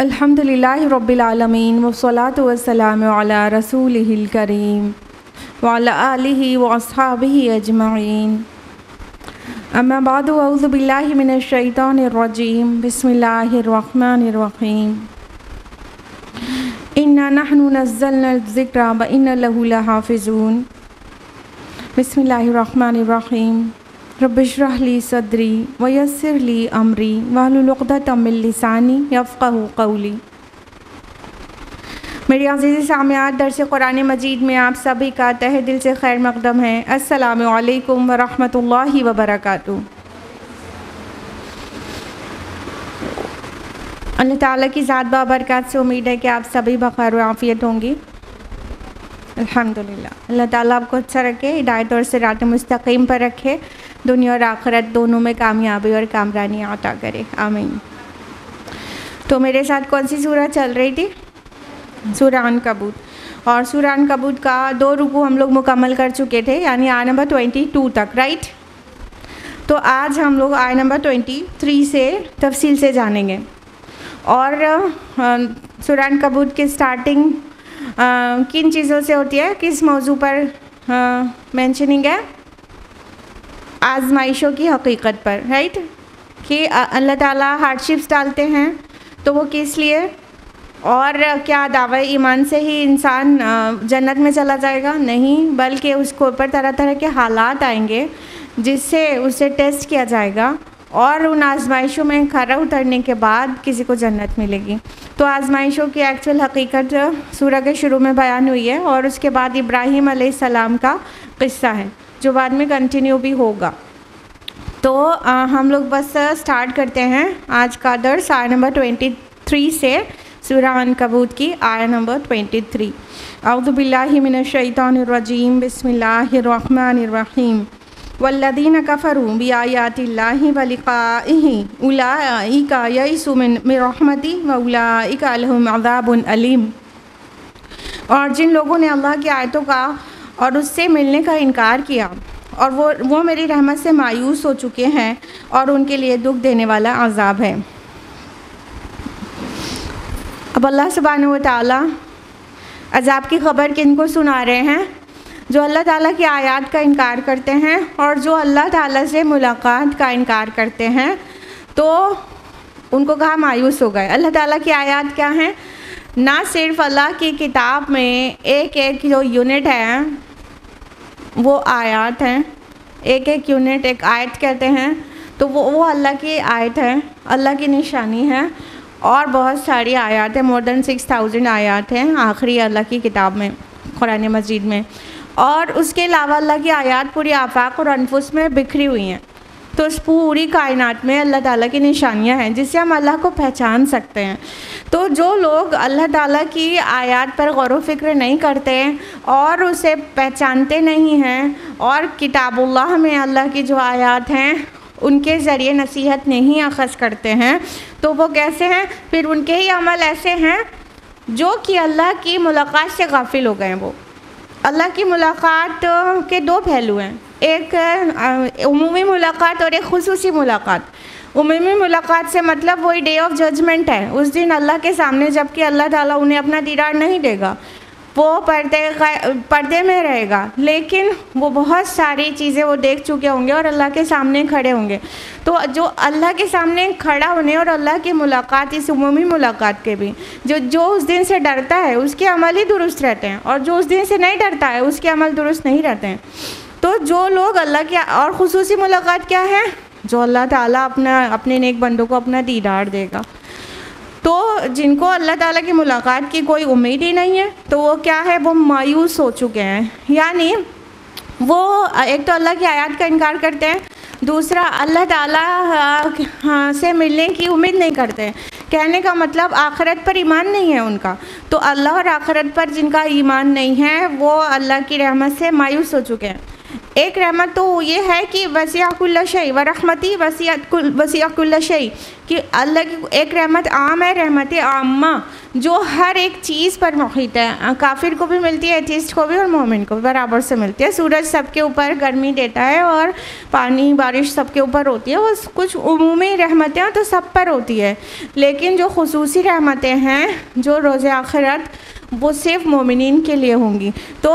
अल्हम्दुलिल्लाह रब्बिल आलमीन वस्सलातु वस्सलामु अला रसूलिहिल करीम व अला आलिहि व अस्हाबिहि अजमईन। अम्मा बादु अऊज़ु बिल्लाहि मिनश शैतानिर रजीम। बिस्मिल्लाहिर रहमानिर रहीम। इन्ना नहनु नज़्ज़लना ज़िक्रा व इन्ना लहु लहाफ़िज़ून। बिस्मिल्लाहिर रहमानिर रहीम। रब्बिश्रह ली सदरी व यस्सिर ली अमरी वहलुल उक़दतम मिन लिसानी यफ़क़हू क़ौली। मेरी अज़ीज़ सामियात, दर्स कुरान मजीद में आप सभी का तहे दिल से खैर मक़दम है। अस्सलामु अलैकुम व रहमतुल्लाहि व बरकातुहू। अल्लाह ताला की ज़ात बाबरकत से उम्मीद है कि आप सभी बख़ैर व आफ़ियत होंगी। अल्हम्दुलिल्लाह। अल्लाह ताला आपको अच्छा रखे, हिदायत और सिरात मुस्तक़ीम पर रखे, दुनिया और आखिरत दोनों में कामयाबी और कामरानी अता करे, आमीन। तो मेरे साथ कौन सी सूरह चल रही थी? सूरह अनकबूत। और सूरह अनकबूत का 2 रुकू हम लोग मुकम्मल कर चुके थे, यानी आय नंबर 22 तक, राइट। तो आज हम लोग आय नंबर 23 से तफसील से जानेंगे। और सूरह अनकबूत की स्टार्टिंग किन चीज़ों से होती है, किस मौजू पर मेंशनिंग है? आजमाइशों की हकीकत पर, राइट। कि अल्लाह ताला हार्डशिप्स डालते हैं तो वो किस लिए, और क्या दावा ईमान से ही इंसान जन्नत में चला जाएगा? नहीं, बल्कि उसके ऊपर तरह तरह के हालात आएंगे जिससे उसे टेस्ट किया जाएगा और उन आजमाइशों में खरा उतरने के बाद किसी को जन्नत मिलेगी। तो आजमाइशों की एक्चुअल हकीकत सूरह के शुरू में बयान हुई है और उसके बाद इब्राहीम अलैहिस्सलाम का किस्सा है जो बाद में कंटिन्यू भी होगा। तो हम लोग बस स्टार्ट करते हैं आज का दर्स आय नंबर 23 से, सूरह अनकबूत की आय नंबर 23। औज़ु बिल्लाहि मिनश शैतानिर रजीम। बिस्मिल्लाहिर रहमानिर रहीम। वल्लज़ीना कफ़रू बिआयातिल्लाहि व लिक़ाइहि उलाइका यइसु मिन रहमति व उलाइका लहुम अज़ाबुन अलीम। और जिन लोगों ने अल्लाह की आयतों का और उससे मिलने का इनकार किया और वो मेरी रहमत से मायूस हो चुके हैं और उनके लिए दुख देने वाला अज़ाब है। अब अल्लाह सुब्हानहू व तआला अज़ाब की ख़बर किनको सुना रहे हैं? जो अल्लाह ताला की आयत का इनकार करते हैं और जो अल्लाह ताला से मुलाकात का इनकार करते हैं, तो उनको कहा मायूस हो गए। अल्लाह ताला की आयत क्या हैं? ना सिर्फ अल्लाह की किताब में एक एक जो यूनिट है वो आयत हैं, एक एक यूनिट एक आयत कहते हैं, तो वो अल्लाह की आयत है, अल्लाह की निशानी है। और बहुत सारी आयत है, मोर देन 6000 आयत हैं आखिरी अल्लाह की किताब में, कुरान मजीद में। और उसके अलावा अल्लाह की आयत पूरी आफाक और अनफुस में बिखरी हुई हैं। तो इस पूरी कायनात में अल्लाह ताला की निशानियां हैं जिससे हम अल्लाह को पहचान सकते हैं। तो जो लोग अल्लाह ताला की आयत पर गौर व फिक्र नहीं करते और उसे पहचानते नहीं हैं और किताबुल्लाह में अल्लाह की जो आयत हैं उनके ज़रिए नसीहत नहीं अखज़ करते हैं, तो वो कैसे हैं? फिर उनके ही अमल ऐसे हैं जो कि अल्लाह की मुलाकात से गाफिल हो गए हैं। वो अल्लाह की मुलाकात के 2 पहलू हैं, एक उमूमी मुलाकात और एक खुसूसी मुलाकात। उमूमी मुलाकात से मतलब वही डे ऑफ जजमेंट है, उस दिन अल्लाह के सामने जबकि अल्लाह ताला उन्हें अपना दीदार नहीं देगा, वो पर्दे में रहेगा, लेकिन वो बहुत सारी चीज़ें वो देख चुके होंगे और अल्लाह के सामने खड़े होंगे। तो जो अल्लाह के सामने खड़ा होने और अल्लाह की मुलाकात, इस उमूमी मुलाकात के भी जो उस दिन से डरता है उसके अमल ही दुरुस्त रहते हैं, और जो उस दिन से नहीं डरता है उसके अमल दुरुस्त नहीं रहते हैं। तो जो लोग अल्लाह की, और खुसूसी मुलाकात क्या है? जो अल्लाह ताला अपने नेक बंदों को अपना दीदार देगा। तो जिनको अल्लाह ताला की मुलाकात की कोई उम्मीद ही नहीं है तो वो क्या है, वो मायूस हो चुके हैं। यानी वो एक तो अल्लाह की आयत का इनकार करते हैं, दूसरा अल्लाह ताला से मिलने की उम्मीद नहीं करते हैं। कहने का मतलब आखिरत पर ईमान नहीं है उनका। तो अल्लाह और आखिरत पर जिनका ईमान नहीं है वो अल्लाह की रहमत से मायूस हो चुके हैं। एक रहमत तो ये है कि वसिअ कुल्ल शै व रहमती वसिअ कुल्ल शै, कि अल्लाह की एक रहमत आम है, रहमत आम्मा, जो हर एक चीज़ पर मुहित है। काफिर को भी मिलती है, एथिस्ट को भी और मोमिन को भी बराबर से मिलती है। सूरज सबके ऊपर गर्मी देता है और पानी बारिश सबके ऊपर होती है। वो कुछ उमूमी रहमतें तो सब पर होती है, लेकिन जो खुसूसी रहमतें हैं जो रोज़े आखिरत वो सिर्फ मोमिनीन के लिए होंगी। तो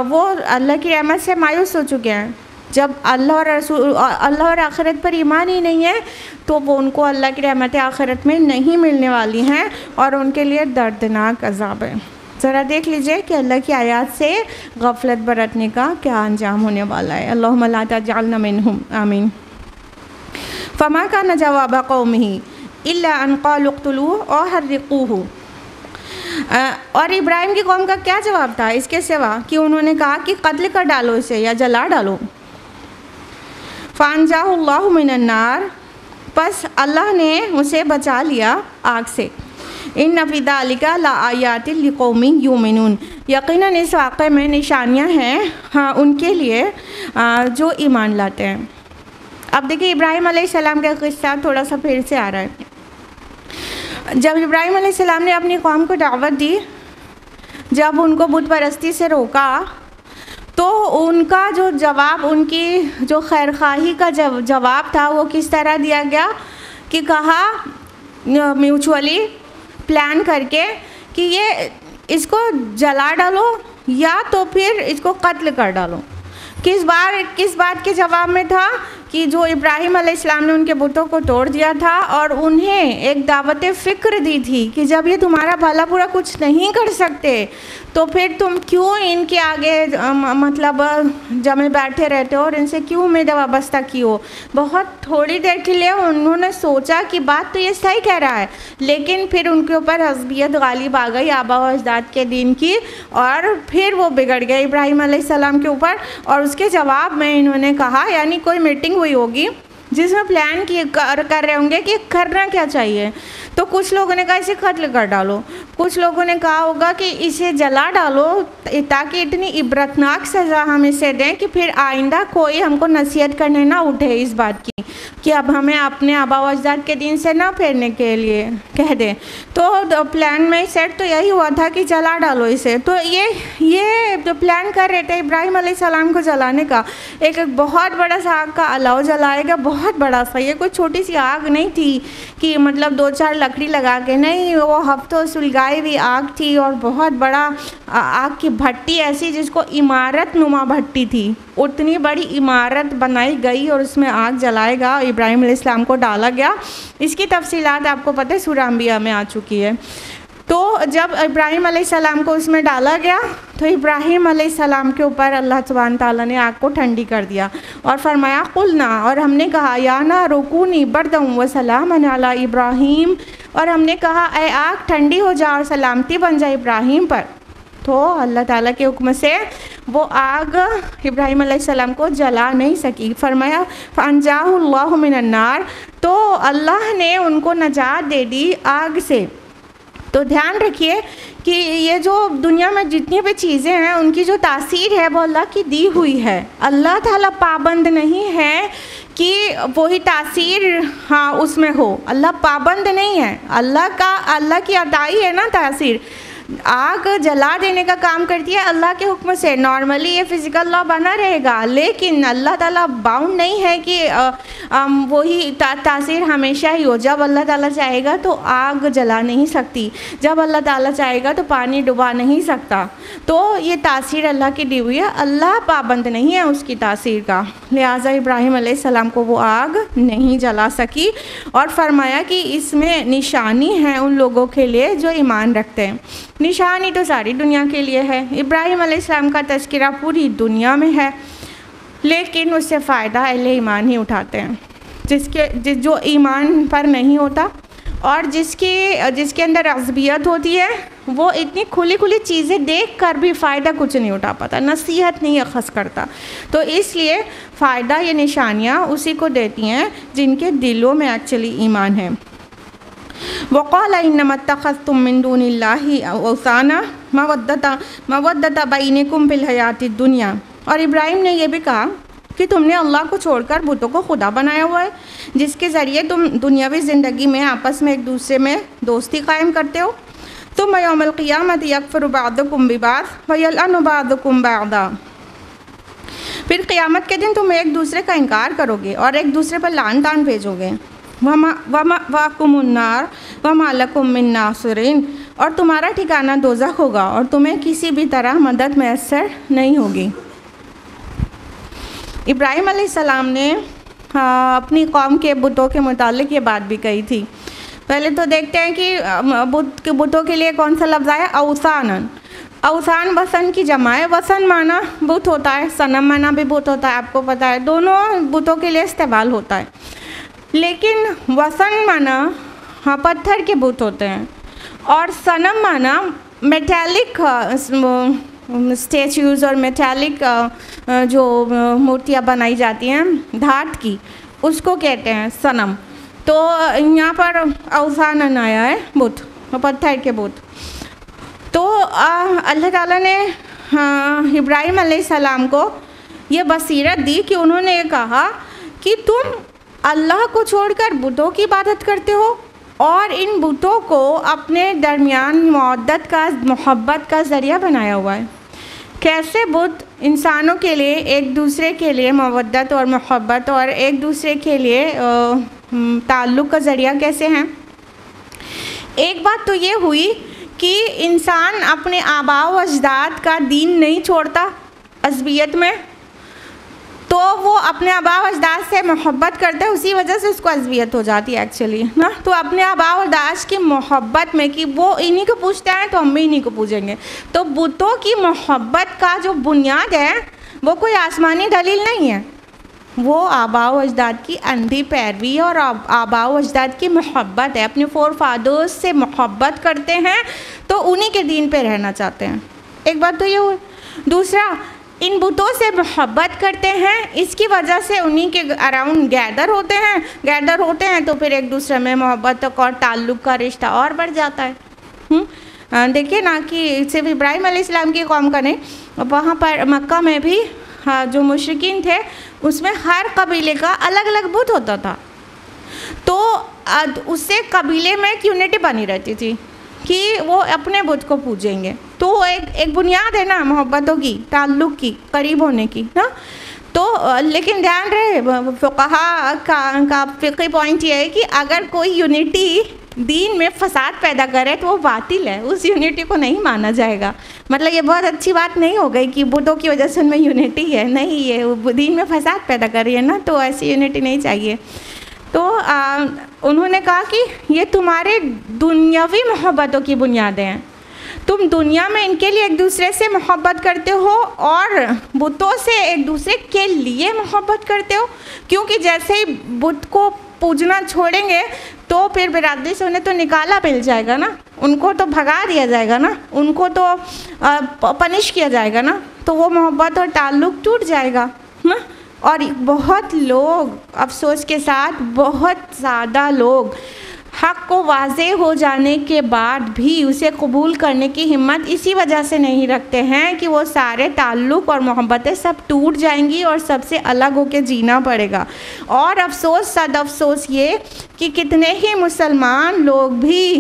वो अल्लाह की रहमत से मायूस हो चुके हैं। जब अल्लाह और आखिरत पर ईमान ही नहीं है तो वो उनको अल्लाह की रहमत आखिरत में नहीं मिलने वाली हैं और उनके लिए दर्दनाक अज़ाब है। ज़रा देख लीजिए कि अल्लाह की आयत से गफलत बरतने का क्या अंजाम होने वाला है। अल्लाहुम्मा ला तजअलना मिनहुम, आमीन। फमा कान जवाब कौमिही इल्ला अन क़ालू उक़्तुलूहु औ हर्रिक़ूहु। और इब्राहिम की कौम का क्या जवाब था इसके सिवा कि उन्होंने कहा कि कत्ल कर डालो इसे या जला डालो। फ़अनजाहुल्लाहु मिनन नार, बस अल्लाह ने उसे बचा लिया आग से। इन्न फ़ी ज़ालिका लआयातिन लिक़ौमिन युमिनून, यकीनन इस वाक़े में निशानियाँ हैं उनके लिए जो ईमान लाते हैं। अब देखिए इब्राहिम अलैहिस्सलाम का किस्सा थोड़ा सा फिर से आ रहा है। जब इब्राहिम अलैहिस्सलाम ने अपनी कौम को दावत दी, जब उनको बुत परस्ती से रोका, तो उनका जो जवाब, उनकी जो खैरखाही का जवाब था वो किस तरह दिया गया कि कहा म्यूचुअली प्लान करके कि ये इसको जला डालो या तो फिर इसको कत्ल कर डालो। किस बात के जवाब में था कि जो इब्राहिम अलैहिस्सलाम ने उनके बुतों को तोड़ दिया था और उन्हें एक दावत फ़िक्र दी थी कि जब ये तुम्हारा भला बुरा कुछ नहीं कर सकते तो फिर तुम क्यों इनके आगे मतलब जमे बैठे रहते हो और इनसे क्यों उम्मीद वाबस्ता की हो। बहुत थोड़ी देर के लिए उन्होंने सोचा कि बात तो ये सही कह रहा है, लेकिन फिर उनके ऊपर हस्बियत गालिब आ गई आबा व अजदाद के दिन की और फिर वो बिगड़ गए इब्राहिम अलैहिस्सलाम के ऊपर। और उसके जवाब में इन्होंने कहा, यानी कोई मीटिंग हुई होगी जिसमें प्लान कर रहे होंगे कि करना क्या चाहिए। तो कुछ लोगों ने कहा इसे कत्ल कर डालो, कुछ लोगों ने कहा होगा कि इसे जला डालो ताकि इतनी इबरतनाक सज़ा हम इसे दें कि फिर आइंदा कोई हमको नसीहत करने ना उठे इस बात की कि अब हमें अपने आबा व अजदाद के दिन से ना फेरने के लिए कह दें। तो प्लान में सेट तो यही हुआ था कि जला डालो इसे। तो ये जो प्लान कर रहे थे इब्राहिम अलैहिस्सलाम को जलाने का, एक बहुत बड़ा सा आग का अलाव जलाएगा, बहुत बड़ा सा। ये कोई छोटी सी आग नहीं थी कि मतलब 2-4 लकड़ी लगा के, नहीं, वो हफ्तों सुलगाई हुई आग थी और बहुत बड़ा आग की भट्टी ऐसी जिसको इमारत नुमा भट्टी थी, उतनी बड़ी इमारत बनाई गई और उसमें आग जलाएगा इब्राहिम अलैहिस्सलाम को डाला गया। इसकी तफसीलात आपको पता है सूरह अंबिया में आ चुकी है। तो जब इब्राहिम अलैहिस्सलाम को उसमें डाला गया तो इब्राहिम अलैहिस्सलाम के ऊपर अल्लाह सुब्हान ताला ने आग को ठंडी कर दिया और फरमाया कुलना, और हमने कहा या ना रुकूनी बरदम व सलामन अला इब्राहिम, और हमने कहा ए आग ठंडी हो जा और सलामती बन जाए इब्राहिम पर। तो अल्लाह ताला के हुक्म से वो आग इब्राहिम अलैहिस्सलाम को जला नहीं सकी। फरमाया फ़अनजाहुल्लाहु मिनन नार, तो अल्लाह ने उनको नजात दे दी आग से। तो ध्यान रखिए कि ये जो दुनिया में जितनी भी चीज़ें हैं उनकी जो तासीर है वो अल्लाह की दी हुई है। अल्लाह ताला पाबंद नहीं है कि वही तासीर उसमें हो, अल्लाह पाबंद नहीं है। अल्लाह की अताई है ना तासीर। आग जला देने का काम करती है अल्लाह के हुक्म से। नॉर्मली ये फ़िज़िकल लॉ बना रहेगा, लेकिन अल्लाह ताला बाउंड नहीं है कि वही तासीर हमेशा ही हो। जब अल्लाह ताला चाहेगा तो आग जला नहीं सकती, जब अल्लाह ताला चाहेगा तो पानी डुबा नहीं सकता। तो ये तासीर अल्लाह की दी हुई है, अल्लाह पाबंद नहीं है उसकी तासीर का। लिहाजा इब्राहिम अलैहिस्सलाम को वो आग नहीं जला सकी और फरमाया कि इसमें निशानी है उन लोगों के लिए जो ईमान रखते हैं। निशानी तो सारी दुनिया के लिए है। इब्राहिम अलैहिस्सलाम का तज़किरा पूरी दुनिया में है, लेकिन उससे फ़ायदा अहले ईमान ही उठाते हैं। जो ईमान पर नहीं होता और जिसके अंदर अज़बियत होती है वो इतनी खुली खुली चीज़ें देख कर भी फ़ायदा कुछ नहीं उठा पाता, नसीहत नहीं अखज़ करता। तो इसलिए फ़ायदा ये निशानियाँ उसी को देती हैं जिनके दिलों में एक्चुअली ईमान है। वक़ाल इन्नमा इत्तख़ज़्तुम मिन दूनिल्लाहि औसाना मवद्दता बैनकुम फ़िल हयातिद दुनिया। और इब्राहिम ने यह भी कहा कि तुमने अल्लाह को छोड़कर बुतों को खुदा बनाया हुआ है, जिसके ज़रिए तुम दुनियावी ज़िंदगी में आपस में एक दूसरे में दोस्ती कायम करते हो। तुम यौमल क़ियामत यकफ़ुरु बअदुकुम बिबअद व यलअनु बअदुकुम बअदा। फिर क़ियामत के दिन तुम एक दूसरे का इनकार करोगे और एक दूसरे पर लान तान भेजोगे। वमाकुमुन्नार वमा लकुम मिन नासिरीन। और तुम्हारा ठिकाना दोज़ख होगा और तुम्हें किसी भी तरह मदद मैसर नहीं होगी। इब्राहिम अलैहिस्सलाम ने अपनी कौम के बुतों के मुतालिक ये बात भी कही थी। पहले तो देखते हैं कि बुतों के लिए कौन सा लफ्ज़ आया, औसानन। औसान वसन की जमा है। वसन माना बुत होता है, सनम माना भी बुत होता है, आपको पता है, दोनों बुतों के लिए इस्तेमाल होता है। लेकिन वसन माना पत्थर के बुत होते हैं और सनम माना मेटालिक स्टैच्यूज़ और मेटालिक जो मूर्तियाँ बनाई जाती हैं धात की, उसको कहते हैं सनम। तो यहाँ पर औसानन आया है, बुत, पत्थर के बुत। तो अल्लाह ताला ने इब्राहिम अलैहिस्सलाम को ये बसीरत दी कि उन्होंने ये कहा कि तुम अल्लाह को छोड़कर बुतों की इबादत करते हो और इन बुतों को अपने दरमियान मवद्दत का, मोहब्बत का ज़रिया बनाया हुआ है। कैसे बुत इंसानों के लिए एक दूसरे के लिए मवद्दत और मोहब्बत और एक दूसरे के लिए ताल्लुक़ का ज़रिया कैसे हैं। एक बात तो ये हुई कि इंसान अपने आबा व अजदाद का दीन नहीं छोड़ता अज़बियत में, तो वो अपने आबा व अजदाद से मोहब्बत करता है, उसी वजह से उसको अज़बियत हो जाती है एक्चुअली ना। तो अपने आबा व अजदाद की मोहब्बत में कि वो इन्हीं को पूछते हैं तो हम भी इन्हीं को पूजेंगे। तो बुतों की मोहब्बत का जो बुनियाद है वो कोई आसमानी दलील नहीं है, वो आबा व अजदाद की अंधी पैरवी और आबा व अजदाद की मोहब्बत है। अपने फोर फादर्स से मोहब्बत करते हैं तो उन्हीं के दीन पे रहना चाहते हैं। एक बात तो ये हुई। दूसरा, इन बुतों से मोहब्बत करते हैं, इसकी वजह से उन्हीं के अराउंड गैदर होते हैं तो फिर एक दूसरे में मोहब्बत और ताल्लुक़ का रिश्ता और बढ़ जाता है। देखिए ना कि सिर्फ इब्राहिम अलैहिस्सलाम की कौम का नहीं, वहाँ पर मक्का में भी जो मुशरिकीन थे उसमें हर कबीले का अलग अलग बुत होता था। तो उससे कबीले में एक यूनिटी बनी रहती थी कि वो अपने बुत को पूजेंगे। तो एक बुनियाद है ना मोहब्बतों की, ताल्लुक़ की, करीब होने की ना। तो लेकिन ध्यान रहे, फ़ुक़हा का फ़िक़ही पॉइंट ये है कि अगर कोई यूनिटी दीन में फ़साद पैदा करे तो वो बातिल है, उस यूनिटी को नहीं माना जाएगा। मतलब ये बहुत अच्छी बात नहीं हो गई कि बुतों की वजह से उनमें यूनिटी है, नहीं, ये दीन में फ़साद पैदा कर रही है ना, तो ऐसी यूनिटी नहीं चाहिए। तो उन्होंने कहा कि ये तुम्हारे दुनियावी मोहब्बतों की बुनियादें हैं, तुम दुनिया में इनके लिए एक दूसरे से मोहब्बत करते हो और बुतों से एक दूसरे के लिए मोहब्बत करते हो, क्योंकि जैसे ही बुत को पूजना छोड़ेंगे तो फिर बिरादरी से उन्हें तो निकाला मिल जाएगा ना, उनको तो भगा दिया जाएगा ना, उनको तो पनिश किया जाएगा ना, तो वो मोहब्बत और ताल्लुक़ टूट जाएगा ना। और बहुत लोग, अफसोस के साथ बहुत ज़्यादा लोग हक़ को वाज़े हो जाने के बाद भी उसे कबूल करने की हिम्मत इसी वजह से नहीं रखते हैं कि वो सारे ताल्लुक़ और मोहब्बतें सब टूट जाएंगी और सबसे अलग होकर जीना पड़ेगा। और अफसोस, सद अफसोस ये कि कितने ही मुसलमान लोग भी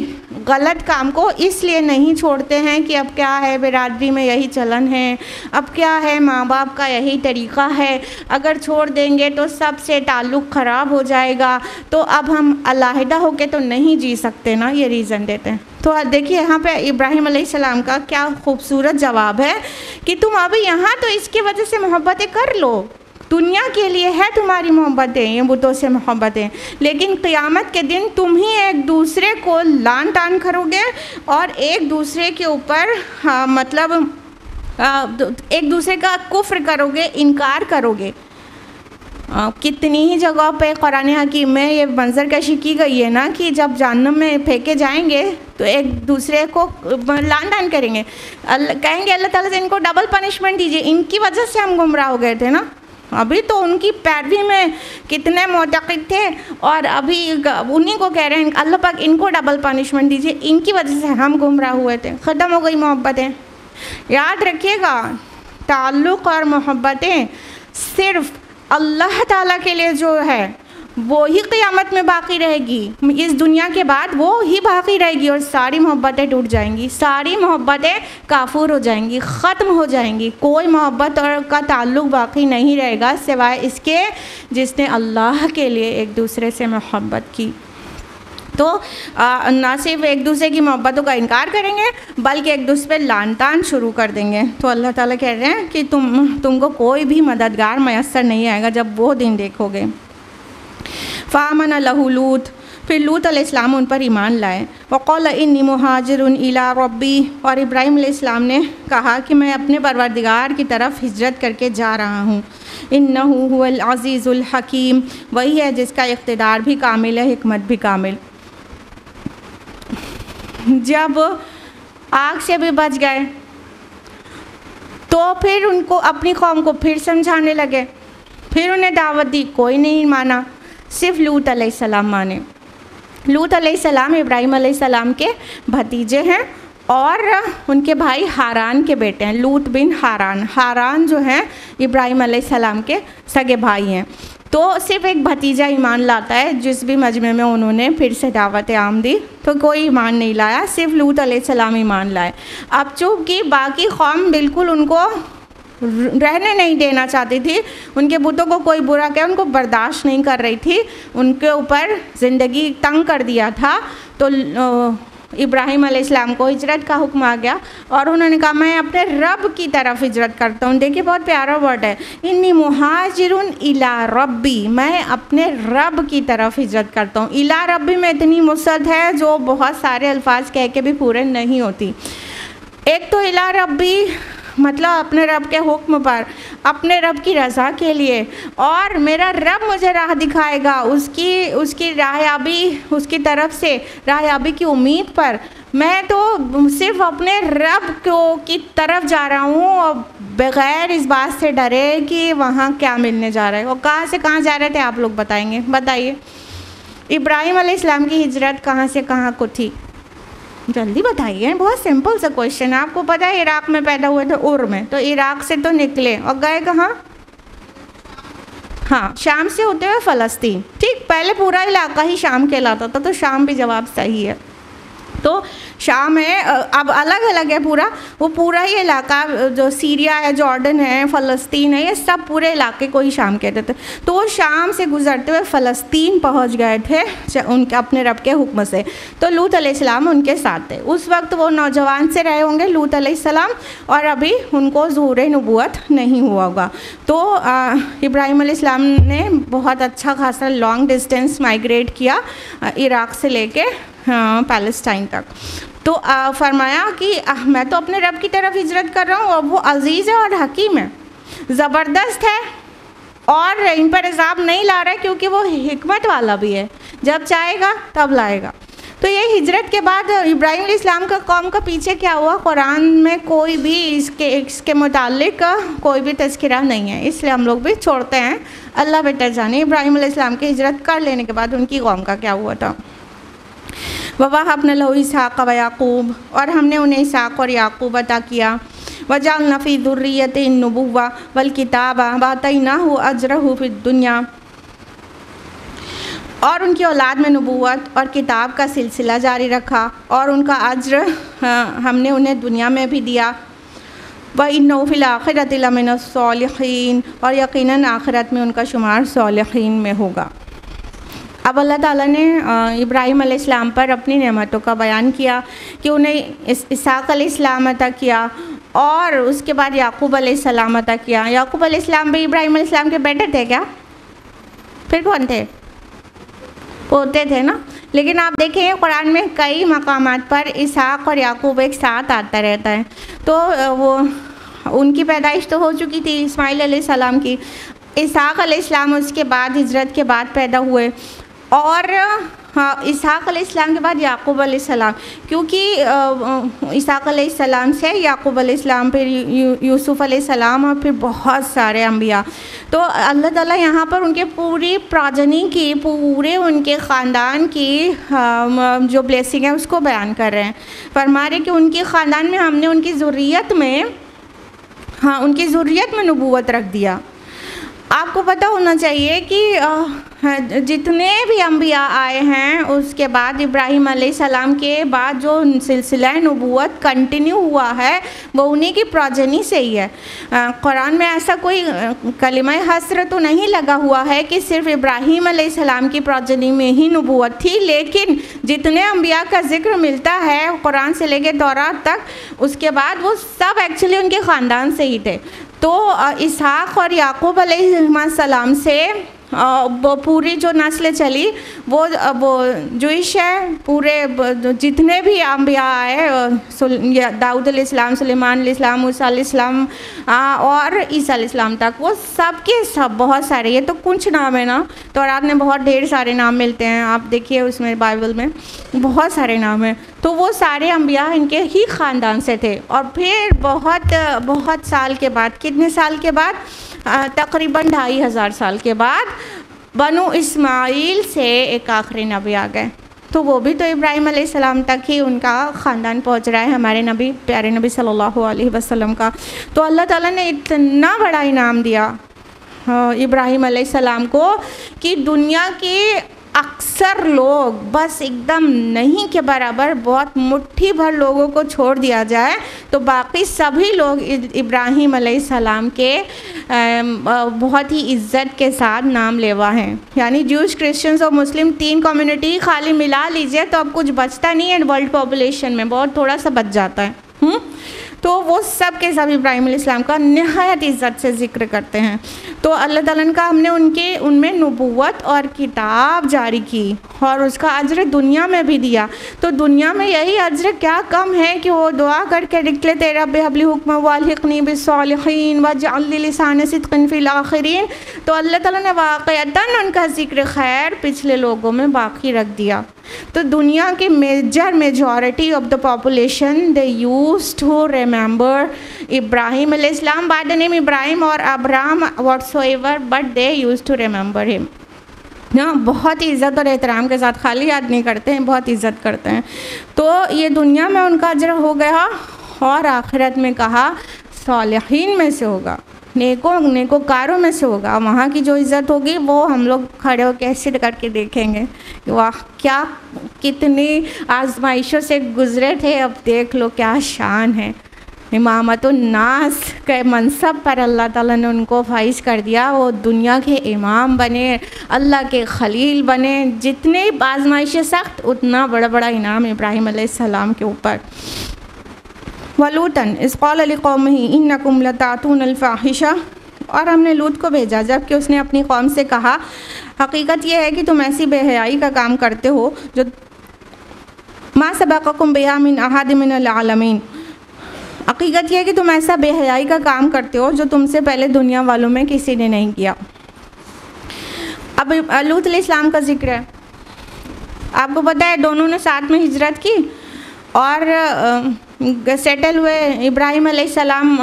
गलत काम को इसलिए नहीं छोड़ते हैं कि अब क्या है, बिरादरी में यही चलन है, अब क्या है, माँ बाप का यही तरीक़ा है, अगर छोड़ देंगे तो सबसे ताल्लुक़ ख़राब हो जाएगा, तो अब हम अलहदा होके तो नहीं जी सकते ना, ये रीज़न देते हैं। तो देखिए यहाँ पे इब्राहिम अलैहिस्सलाम का क्या खूबसूरत जवाब है कि तुम अभी यहाँ तो इसकी वजह से मोहब्बतें कर लो, दुनिया के लिए है तुम्हारी मोहब्बतें, ये बुतों से मोहब्बतें, लेकिन क़ियामत के दिन तुम ही एक दूसरे को लान तान करोगे और एक दूसरे के ऊपर मतलब एक दूसरे का कुफ्र करोगे, इनकार करोगे। कितनी ही जगह पे कुरान हकीम में ये मंजर कशी की गई है ना कि जब जहन्नम में फेंके जाएंगे तो एक दूसरे को लान तान करेंगे, कहेंगे अल्लाह ताला से इनको डबल पनिशमेंट दीजिए, इनकी वजह से हम गुमराह हो गए थे ना। अभी तो उनकी पैरवी में कितने मोतक़िद थे और अभी उन्हीं को कह रहे हैं अल्लाह पाक इनको डबल पनिशमेंट दीजिए, इनकी वजह से हम गुमराह हुए थे, ख़त्म हो गई मोहब्बतें। याद रखिएगा, ताल्लुक़ और मोहब्बतें सिर्फ़ अल्लाह ताला के लिए जो है वो ही क़यामत में बाकी रहेगी, इस दुनिया के बाद वो ही बाकी रहेगी और सारी मोहब्बतें टूट जाएंगी, सारी मोहब्बतें काफूर हो जाएंगी, ख़त्म हो जाएंगी। कोई मोहब्बत और का ताल्लुक़ बाकी नहीं रहेगा सिवाय इसके जिसने अल्लाह के लिए एक दूसरे से मोहब्बत की। तो ना सिर्फ एक दूसरे की मोहब्बतों का इनकार करेंगे बल्कि एक दूसरे पर लान तान शुरू कर देंगे। तो अल्लाह ताला कह रहे हैं कि तुमको कोई भी मददगार मैसर नहीं आएगा जब वो दिन देखोगे। फ़ामन लहू लूत, फिर लूत अलैहिस्सलाम उन पर ईमान लाए। वक़ाल इन्नी मुहाजिरुन इला रब्बी, और इब्राहीम अलैहिस्सलाम ने कहा कि मैं अपने परवरदिगार की तरफ हिजरत करके जा रहा हूँ। इन्नहु हुवल अज़ीज़ुल हकीम, वही है जिसका इक़्तिदार भी कामिल है, हिकमत भी कामिल। जब आग से भी बच गए तो फिर उनको अपनी कौम को फिर समझाने लगे, फिर उन्हें दावत दी, कोई नहीं माना, सिर्फ लूत अलैहिस्सलाम माने। लूत अलैहिस्सलाम इब्राहीम अलैहिस्सलाम के भतीजे हैं और उनके भाई हारान के बेटे हैं, लूत बिन हारान। हारान जो हैं इब्राहीम अलैहिस्सलाम के सगे भाई हैं। तो सिर्फ एक भतीजा ईमान लाता है, जिस भी मजमे में उन्होंने फिर से दावत आम दी तो कोई ईमान नहीं लाया, सिर्फ लूत अलैहिस्सलाम ईमान लाए। अब चूँकि बाकी कौम बिल्कुल उनको रहने नहीं देना चाहती थी, उनके बुतों को कोई बुरा कहे उनको बर्दाश्त नहीं कर रही थी, उनके ऊपर ज़िंदगी तंग कर दिया था, तो इब्राहीम अलैहिस्सलाम को हिजरत का हुक्म आ गया और उन्होंने कहा मैं अपने रब की तरफ हिजरत करता हूँ। देखिए बहुत प्यारा वर्ड है, इन्नी मुहाजिरुन इला रब्बी, मैं अपने रब की तरफ हिजरत करता हूँ। इला रब्बी में इतनी मुसद है जो बहुत सारे अल्फाज कह के भी पूरे नहीं होती। एक तो इला रब्बी मतलब अपने रब के हुक्म पर, अपने रब की रज़ा के लिए, और मेरा रब मुझे राह दिखाएगा, उसकी राहयाबी, उसकी तरफ से राहयाबी की उम्मीद पर मैं तो सिर्फ अपने रब की तरफ जा रहा हूँ और बग़ैर इस बात से डरे कि वहाँ क्या मिलने जा रहा है। और कहाँ से कहाँ जा रहे थे आप लोग बताएंगे, बताइए। इब्राहीम अलैहिस्सलाम की हिजरत कहाँ से कहाँ को थी, जल्दी बताइए। बहुत सिंपल सा क्वेश्चन है। आपको पता है इराक़ में पैदा हुए थे, उर में, तो इराक़ से तो निकले और गए कहाँ? हाँ, शाम से होते हुए फ़लस्तीन। ठीक, पहले पूरा इलाका ही शाम कहलाता था, तो शाम भी जवाब सही है। तो शाम है, अब अलग अलग है पूरा, वो पूरा ही इलाका जो सीरिया है, जॉर्डन है, फ़लस्तीन है, ये सब पूरे इलाके को ही शाम कहते थे। तो वो शाम से गुजरते हुए फ़लस्तीन पहुंच गए थे उनके अपने रब के हुक्म से। तो लूत अलैहिस्सलाम उनके साथ थे। उस वक्त वो नौजवान से रहे होंगे लूत अलैहिस्सलाम, और अभी उनको ज़ुहूर नबूवत नहीं हुआ होगा। तो इब्राहीम अलैहिस्सलाम ने बहुत अच्छा खासा लॉन्ग डिस्टेंस माइग्रेट किया इराक़ से लेके पैलेस्टाइन तक। तो फरमाया कि मैं तो अपने रब की तरफ हिजरत कर रहा हूँ और वो अजीज़ है और हकीम है, ज़बरदस्त है, और इन पर इज़ाब नहीं ला रहा है क्योंकि वो हिकमत वाला भी है, जब चाहेगा तब लाएगा। तो ये हिजरत के बाद इब्राहीम अलैहिस्सलाम का कौम का पीछे क्या हुआ, कुरान में कोई भी इसके मुताल्लिक कोई भी तज़किरा नहीं है, इसलिए हम लोग भी छोड़ते हैं। अल्लाह बेहतर जाने इब्राहीम अलैहिस्सलाम की हिजरत कर लेने के बाद उनकी कौम का क्या हुआ था। ववहबना लहू इसहाक़ व याक़ूब, और हमने उन्हें इसहाक़ और याक़ूब अता किया। वजअलना फ़ी ज़ुर्रिय्यतिही अन्नुबुव्वा वल किताबा व आतैनाहु अजरहु फ़िद दुनिया, और उनकी औलाद में नबूवत और किताब का सिलसिला जारी रखा और उनका अज्र हमने उन्हें दुनिया में भी दिया। व इन्नहु फ़िल आख़िरति लमिनस सालिहीन, और यकीनन आखिरत में उनका शुमार सालिहीन में होगा। अब अल्लाह ताला ने इब्राहीम अलैहिस्सलाम पर अपनी नेमतों का बयान किया कि उन्हें इसहाक़ अलैहिस्सलाम अता किया और उसके बाद याक़ूब अलैहिस्सलाम अता किया। याक़ूब अलैहिस्सलाम भी इब्राहीम अलैहिस्सलाम के बेटे थे क्या? फिर कौन थे? पोते थे ना। लेकिन आप देखें कुरान में कई मकामात पर इसहाक़ और याक़ूब एक साथ आता रहता है। तो वो उनकी पैदाइश तो हो चुकी थी इस्माइल अलैहिस्सलाम की। इसहाक़ अलैहिस्सलाम उसके बाद हिजरत के बाद पैदा हुए, और हाँ, इसहाक़ अलैहिस्सलाम के बाद याक़ूब अलैहिस्सलाम, क्योंकि इसहाक़ अलैहिस्सलाम से याक़ूब अलैहिस्सलाम, फिर यूसुफ़ अलैहिस्सलाम, और फिर बहुत सारे अम्बिया। तो अल्लाह ताला यहाँ पर उनके पूरी प्राजनी की, पूरे उनके ख़ानदान की जो ब्लेसिंग है उसको बयान कर रहे हैं। फरमा रहे कि उनके ख़ानदान में हमने उनकी ज़ुर्रियत में नबूवत रख दिया। आपको पता होना चाहिए कि जितने भी अम्बिया आए हैं उसके बाद इब्राहीम अलैहिस्सलाम के बाद जो सिलसिला नबूवत कंटिन्यू हुआ है वो उन्हीं की प्रोजेनी से ही है। कुरान में ऐसा कोई कलिमा हस्र तो नहीं लगा हुआ है कि सिर्फ इब्राहीम अलैहिस्सलाम की प्रोजेनी में ही नबूवत थी, लेकिन जितने अम्बिया का जिक्र मिलता है कुरान से लेके तौरात तक, उसके बाद वो सब एक्चुअली उनके ख़ानदान से ही थे। तो इसहाक़ और याक़ूब अलैहिस्सलाम से वो पूरी जो नस्लें चली वो जुइश है। पूरे जितने भी अम्बिया आए, दाऊद अलैहिस्सलाम, सुलेमान अलैहिस्सलाम, मूसा अलैहिस्सलाम और ईसा अलैहिस्सलाम तक, वो सब के सब बहुत सारे, ये तो कुछ नाम है ना, तौरात में बहुत ढेर सारे नाम मिलते हैं, आप देखिए उसमें बाइबल में बहुत सारे नाम हैं। तो वो सारे अम्बिया इनके ही ख़ानदान से थे। और फिर बहुत साल के बाद, कितने साल के बाद, तकरीबन 2500 साल के बाद बनु इस्माइल से एक आखिरी नबी आ गए। तो वो भी तो इब्राहीम अलैहिस्सलाम तक ही उनका ख़ानदान पहुंच रहा है, हमारे नबी, प्यारे नबी सल्लल्लाहु अलैहि वसल्लम का। तो अल्लाह ताला ने इतना बड़ा इनाम दिया इब्राहीम अलैहिस्सलाम को कि दुनिया के अक्सर लोग बस एकदम नहीं के बराबर, बहुत मुट्ठी भर लोगों को छोड़ दिया जाए तो बाकी सभी लोग इब्राहीम अलैहिस्सलाम के बहुत ही इज़्ज़त के साथ नाम लेवा हैं। यानी ज्यूश, क्रिश्चियंस और मुस्लिम 3 कम्युनिटी खाली मिला लीजिए तो अब कुछ बचता नहीं है, वर्ल्ड पॉपुलेशन में बहुत थोड़ा सा बच जाता है। तो वो सब के सब इब्राहीम अलैहिस्सलाम का निहायत इज़्ज़त से ज़िक्र करते हैं। तो अल्लाह ताला का हमने उनमें नबूवत और किताब जारी की और उसका अज्र दुनिया में भी दिया। तो दुनिया में यही अज्र क्या कम है कि वो दुआ करके निकले, तेरा बेहबली हुक्म वालिक़नी बिस्सालिहीन वजअलनी लिसान सिद्क़िन फ़िल आख़िरीन। तो अल्लाह ताला ने वाक़अतन उनका ज़िक्र खैर पिछले लोगों में बाकी रख दिया। तो दुनिया की majority of the population they used to remember Ibrahim अलैहिस्सलाम बाय द नेम इब्राहीम और Abraham whatsoever, but they used to remember him ना, बहुत ही इज़्ज़त और एहतराम के साथ, खाली याद नहीं करते हैं, बहुत इज़्ज़त करते हैं। तो ये दुनिया में उनका अजर हो गया और आखिरत में कहा सालिहीन में से होगा, नेकोकारों में से होगा। वहाँ की जो इज़्ज़त होगी वो हम लोग खड़े होकर कैसे करके देखेंगे, वाह क्या कितनी आजमाइशों से गुज़रे थे, अब देख लो क्या शान है। इमामतुन नास के मनसब पर अल्लाह ताला ने उनको फाइज कर दिया, वो दुनिया के इमाम बने, अल्लाह के खलील बने। जितने आजमाइशें सख्त उतना बड़ा बड़ा इनाम इब्राहीम अलैहिस्सलाम के ऊपर। वलूतन इस क़ाल लिक़ौमिही इन्नकुम लतातूनल फ़ाहिशा, और हमने लूत को भेजा जबकि उसने अपनी कौम से कहा, हकीकत यह है कि तुम ऐसी बेहयाई का काम करते हो जो मा सबक़कुम बिहा मिन अहद मिनल आलमीन। हकीकत यह है कि तुम ऐसा बेहयाई का काम करते हो जो तुमसे पहले दुनिया वालों में किसी ने नहीं किया। अब लूत अलैहिस्सलाम का जिक्र है। आपको पता है दोनों ने साथ में हिजरत की और सेटल हुए। इब्राहीम अलैहिस्सलाम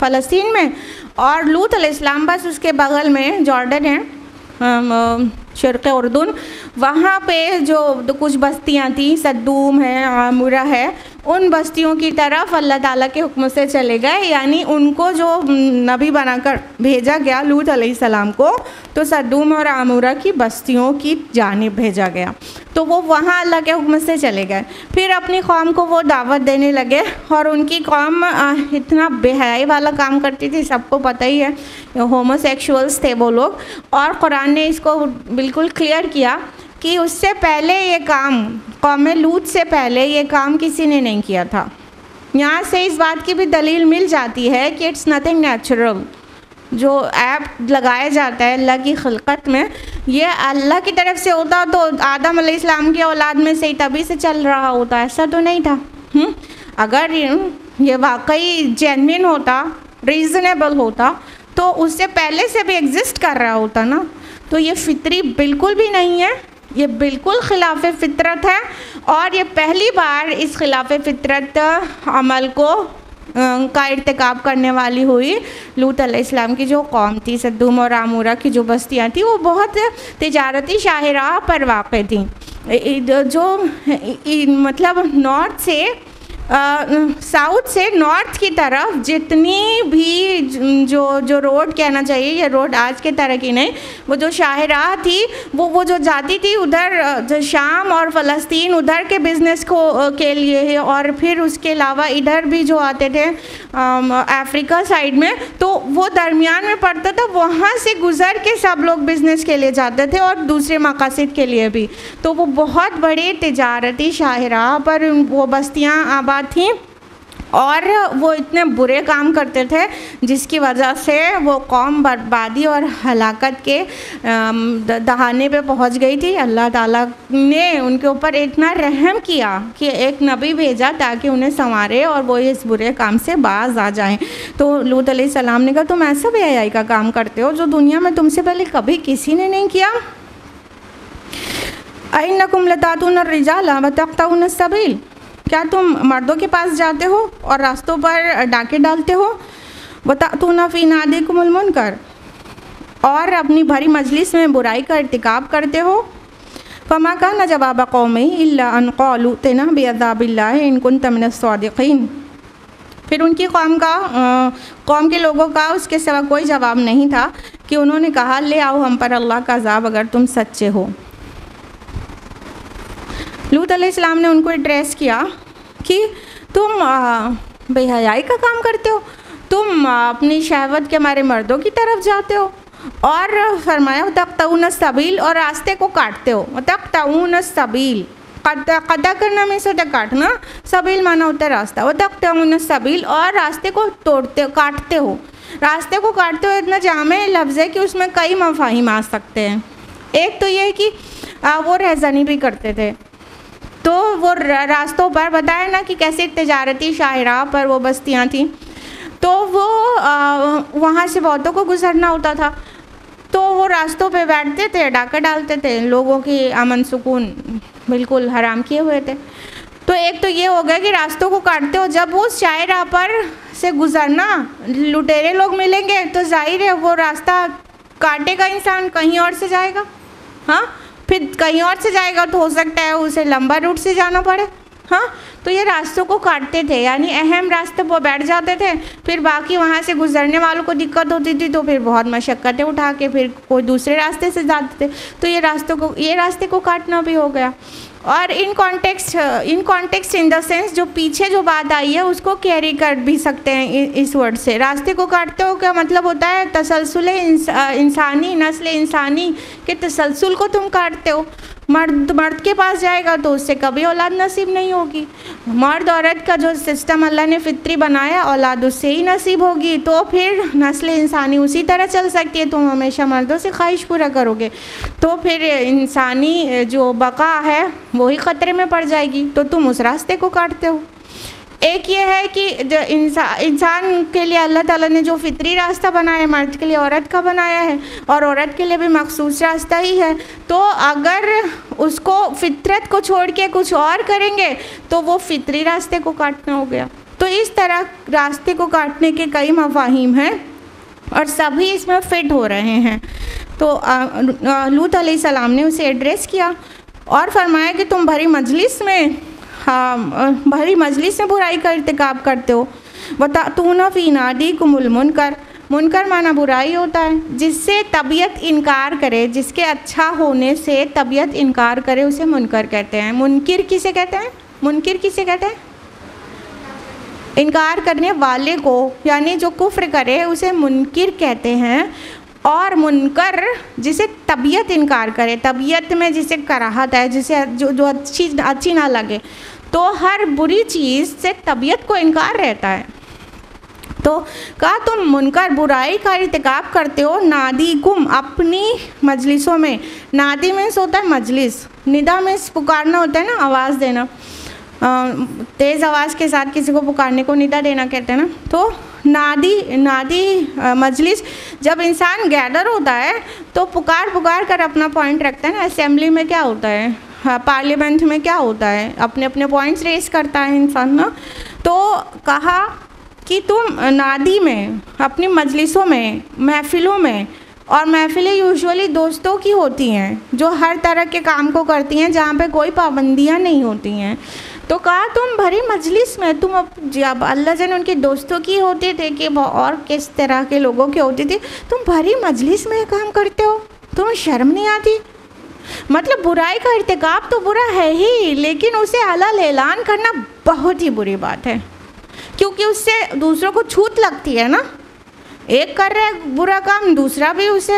फ़लस्तीन में और लूत अलैहिस्सलाम बस उसके बगल में जॉर्डन है, शर्क़ उर्दुन, वहाँ पे जो कुछ बस्तियाँ थी, सद्दूम है, आमुरा है, उन बस्तियों की तरफ अल्लाह ताला के हुक्म से चले गए। यानी उनको जो नबी बनाकर भेजा गया लूत अलैहिस्सलाम को, तो सद्दूम और आमुरा की बस्तियों की जानिब भेजा गया। तो वो वहाँ अल्लाह के हुक्म से चले गए। फिर अपनी कौम को वो दावत देने लगे और उनकी कौम इतना बेहयाई वाला काम करती थी, सबको पता ही है, होमोसेक्सुअल्स थे वो लोग। और कुरान ने इसको बिल्कुल क्लियर किया कि उससे पहले ये काम, कौम लूत से पहले ये काम किसी ने नहीं किया था। यहाँ से इस बात की भी दलील मिल जाती है कि इट्स नथिंग नेचुरल। जो ऐप लगाया जाता है अल्लाह की खिलकत में, ये अल्लाह की तरफ से होता तो आदम अलैहिस्सलाम की औलाद में से ही तभी से चल रहा होता, ऐसा तो नहीं था। अगर ये वाकई जेन्युइन होता, रीज़नेबल होता, तो उससे पहले से भी एग्जिस्ट कर रहा होता ना। तो ये फितरी बिल्कुल भी नहीं है, ये बिल्कुल खिलाफ फितरत है। और ये पहली बार इस खिलाफ फितरत अमल को का इर्तिकाब करने वाली हुई लूत अलैहिस्सलाम की जो कौम थी, सद्दुम और आमूरा की जो बस्तियाँ थी, वो बहुत तिजारती शाहराह पर वाक़ थी। जो मतलब नॉर्थ से साउथ से नॉर्थ की तरफ जितनी भी जो रोड कहना चाहिए, ये रोड आज के तरह की नहीं, वो जो शाहराह थी वो जो जाती थी उधर शाम और फ़लस्तीन उधर के बिज़नेस के लिए है, और फिर उसके अलावा इधर भी जो आते थे अफ्रीका साइड में, तो वो दरमियान में पड़ता था, वहाँ से गुज़र के सब लोग बिज़नेस के लिए जाते थे और दूसरे मकासद के लिए भी। तो वो बहुत बड़े तिजारती शाहराह पर वो बस्तियाँ आबाद थी, और वो इतने बुरे काम करते थे जिसकी वजह से वो कौम बर्बादी और हलाकत के दहाने पे पहुंच गई थी। अल्लाह ताला ने उनके ऊपर इतना रहम किया कि एक नबी भेजा ताकि उन्हें संवारे और वो इस बुरे काम से बाज आ जाएं। तो लूत अलैहिस्सलाम ने कहा, तुम ऐसा बेहयाई का काम करते हो जो दुनिया में तुमसे पहले कभी किसी ने नहीं किया। अइन्नकुम लतातून अर्रिजाला व तक़तऊन अस्सबील, क्या तुम मर्दों के पास जाते हो और रास्तों पर डाके डालते हो। वतअतूना फ़ी नादिकुमुल मुनकर, और अपनी भरी मजलिस में बुराई का इर्तिकाब करते हो। फ़मा कान जवाब कौमी इल्ला अन क़ालू इतना बिअज़ाबिल्लाहि इन कुन्त मिनस सादिक़ीन। फिर उनकी कौम के लोगों का उसके सिवा कोई जवाब नहीं था कि उन्होंने कहा, ले आओ हम पर अल्लाह का अज़ाब अगर तुम सच्चे हो। लूत अलैहिस्सलाम ने उनको एड्रेस किया कि तुम बेहयाई का काम करते हो, तुम अपनी शहवत के हमारे मर्दों की तरफ जाते हो, और फरमाया तक़तऊन सबील, और रास्ते को काटते हो। तक़तऊन सबील, कता करना में से काटना, सबील माना होता है रास्ता। वो तक़तऊन सबील, और रास्ते को तोड़ते काटते हो। रास्ते को काटते हो इतना जामे लफ्ज़ है कि उसमें कई मफ़ाहिम आ सकते हैं। एक तो ये है कि वो रहज़नी भी करते थे, तो वो रास्तों पर बताया ना कि कैसे एक तिजारती शाहराह पर वो बस्तियाँ थीं, तो वो वहाँ से बहुतों को गुजरना होता था, तो वो रास्तों पे बैठते थे, डाका डालते थे, लोगों की अमन सुकून बिल्कुल हराम किए हुए थे। तो एक तो ये हो गया कि रास्तों को काटते हो, जब उस शाहराह पर से गुजरना लुटेरे लोग मिलेंगे तो जाहिर है वो रास्ता काटेगा इंसान, कहीं और से जाएगा। हाँ, फिर कहीं और से जाएगा तो हो सकता है उसे लंबा रूट से जाना पड़े। हाँ, तो ये रास्तों को काटते थे, यानी अहम रास्ते पर बैठ जाते थे, फिर बाकी वहाँ से गुजरने वालों को दिक्कत होती थी तो फिर बहुत मशक्क़तें उठा के फिर कोई दूसरे रास्ते से जाते थे। तो ये रास्ते को काटना भी हो गया। और in context in the sense जो पीछे जो बात आई है उसको कैरी कर भी सकते हैं इस वर्ड से। रास्ते को काटते हो क्या मतलब होता है, तसलसल इंसानी, नस्ल इंसानी के तसलसल को तुम काटते हो। मर्द के पास जाएगा तो उससे कभी औलाद नसीब नहीं होगी। मर्द औरत का जो सिस्टम अल्लाह ने फितरी बनाया, औलाद उससे ही नसीब होगी, तो फिर नस्ल इंसानी उसी तरह चल सकती है। तुम हमेशा मर्दों से ख्वाहिश पूरा करोगे तो फिर इंसानी जो बका है वही ख़तरे में पड़ जाएगी, तो तुम उस रास्ते को काटते हो। एक ये है कि जो इंसान के लिए अल्लाह ताला ने जो फितरी रास्ता बनाया है, मर्द के लिए औरत का बनाया है, और औरत के लिए भी मखसूस रास्ता ही है, तो अगर उसको फितरत को छोड़ के कुछ और करेंगे तो वो फितरी रास्ते को काटना हो गया। तो इस तरह रास्ते को काटने के कई मफाहिम हैं और सभी इसमें फ़िट हो रहे हैं। तो लूत अलैहिस्सलाम ने उसे एड्रेस किया और फरमाया कि तुम भरी मजलिस में बुराई का इर्तिकाब करते हो। वतअतूना फ़ी नादिकुमुल मुनकर, मुनकर माना बुराई होता है, जिससे तबीयत इनकार करे, जिसके अच्छा होने से तबीयत इनकार करे उसे मुनकर कहते हैं। मुनकिर किसे कहते हैं? मुनकिर किसे कहते हैं? इनकार करने वाले को, यानी जो कुफ्र करे उसे मुनकिर कहते हैं। और मुनकर जिसे तबीयत इनकार करे, तबीयत में जिसे कराहत है, जिसे जो अच्छी ना लगे, तो हर बुरी चीज़ से तबीयत को इनकार रहता है। तो कहा तुम मुनकर बुराई का इर्तिकाब करते हो नादिकुम, अपनी मजलिसों में। नादी में होता है मजलिस, निदा में पुकारना होता है ना, आवाज़ देना, तेज़ आवाज़ के साथ किसी को पुकारने को निदा देना कहते हैं ना। तो नादी मजलिस, जब इंसान गैदर होता है तो पुकार कर अपना पॉइंट रखता है ना। असेंबली में क्या होता है, पार्लियामेंट में क्या होता है, अपने अपने पॉइंट्स रेस करता है इंसान ना। तो कहा कि तुम नादी में, अपनी मजलिसों में, महफ़िलों में, और महफ़िलें यूजुअली दोस्तों की होती हैं जो हर तरह के काम को करती हैं, जहाँ पे कोई पाबंदियाँ नहीं होती हैं। तो कहा तुम भरी मजलिस में, तुम जब अल्लाह जाने उनके दोस्तों की होते थे कि और किस तरह के लोगों के होते थे, तुम भरी मजलिस में काम करते हो, तुम्हें शर्म नहीं आती? मतलब बुराई का इर्तिकाब तो बुरा है ही, लेकिन उसे हलाल ऐलान करना बहुत ही बुरी बात है, क्योंकि उससे दूसरों को छूत लगती है ना। एक कर रहा है बुरा काम, दूसरा भी उसे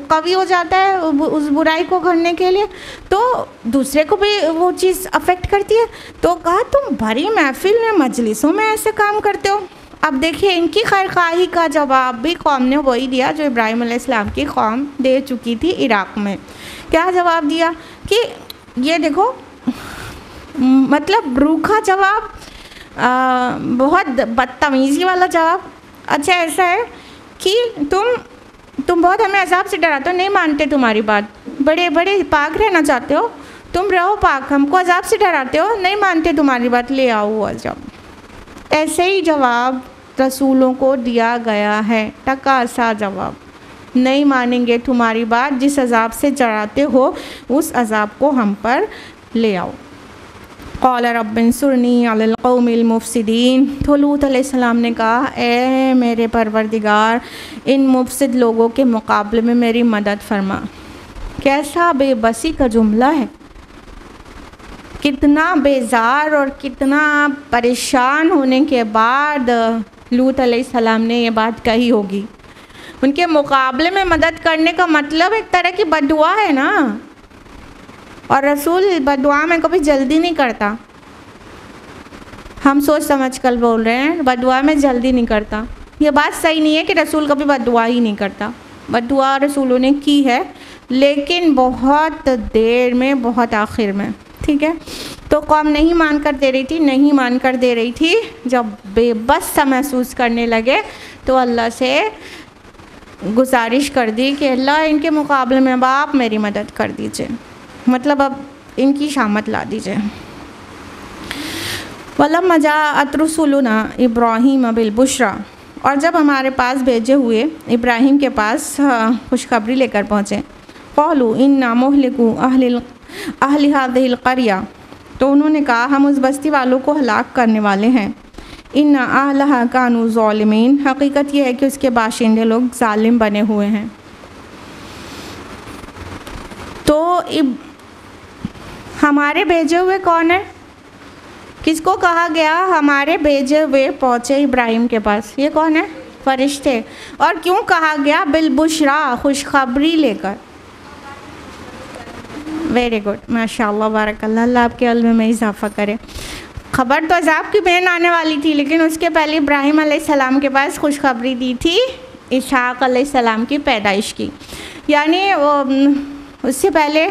कवि हो जाता है उस बुराई को करने के लिए, तो दूसरे को भी वो चीज़ अफेक्ट करती है। तो कहा तुम भरी महफिल में, मजलिसों में ऐसे काम करते हो। अब देखिए इनकी खैरखाही का जवाब भी कौम ने वही दिया जो इब्राहीम अलैहिस्सलाम की कौम दे चुकी थी इराक़ में। क्या जवाब दिया कि ये देखो, मतलब रूखा जवाब, बहुत बदतमीज़ी वाला जवाब। अच्छा ऐसा है कि तुम बहुत हमें अजाब से डराते हो, नहीं मानते तुम्हारी बात, बड़े बड़े पाक रहना चाहते हो, तुम रहो पाक, हमको अजाब से डराते हो, नहीं मानते तुम्हारी बात, ले आओ वो अजाब। ऐसे ही जवाब रसूलों को दिया गया है, टका सा जवाब, नहीं मानेंगे तुम्हारी बात, जिस अजाब से डराते हो उस अजाब को हम पर ले आओ। क़ाल रब्बिन्सुरनी अलल क़ौमिल मुफ़सिदीन। तो लूत अलैहिस्सलाम ने कहा, ए मेरे परवरदिगार, इन मुफ़सिद लोगों के मुकाबले में मेरी मदद फरमा। कैसा बेबसी का जुमला है, कितना बेजार और कितना परेशान होने के बाद लूत अलैहिस्सलाम ने ये बात कही होगी। उनके मुकाबले में मदद करने का मतलब एक तरह की बद्दुआ है ना, और रसूल बद्दुआ में कभी जल्दी नहीं करता। हम सोच समझ कर बोल रहे हैं, बद्दुआ में जल्दी नहीं करता। ये बात सही नहीं है कि रसूल कभी बद्दुआ ही नहीं करता, बद्दुआ रसूलों ने की है, लेकिन बहुत देर में, बहुत आखिर में। ठीक है, तो कौम नहीं मान कर दे रही थी। जब बेबस सा महसूस करने लगे तो अल्लाह से गुजारिश कर दी कि अल्लाह इनके मुकाबले में अब आप मेरी मदद कर दीजिए, मतलब अब इनकी शामत ला दीजिए। वलम्मा जाअत रुसुलुना इब्राहीम बिलबुश्रा, और जब हमारे पास भेजे हुए इब्राहीम के पास खुशखबरी लेकर पहुँचे, क़ालू इन्ना मुहलिकू अहली हाज़िहिल क़रया, तो उन्होंने कहा हम उस बस्ती वालों को हलाक करने वाले हैं। इन्ना अहलहा कानू ज़ालिमीन, हकीकत यह है कि उसके बाशिंदे लोग जालिम बने हुए हैं। तो हमारे भेजे हुए कौन है, किसको कहा गया हमारे भेजे हुए पहुँचे इब्राहीम के पास, ये कौन है, फरिश्ते। और क्यों कहा गया, बिलबुश्रा, खुशखबरी लेकर। वेरी गुड, माशाअल्लाह, बारकल्लाह, अल्लाह आपके इल्म में इजाफ़ा करे। खबर तो अज़ाब की बहन आने वाली थी, लेकिन उसके पहले इब्राहीम अलैहिस्सलाम के पास खुशखबरी दी थी इसहाक़ अलैहिस्सलाम की पैदाइश की। यानी उससे पहले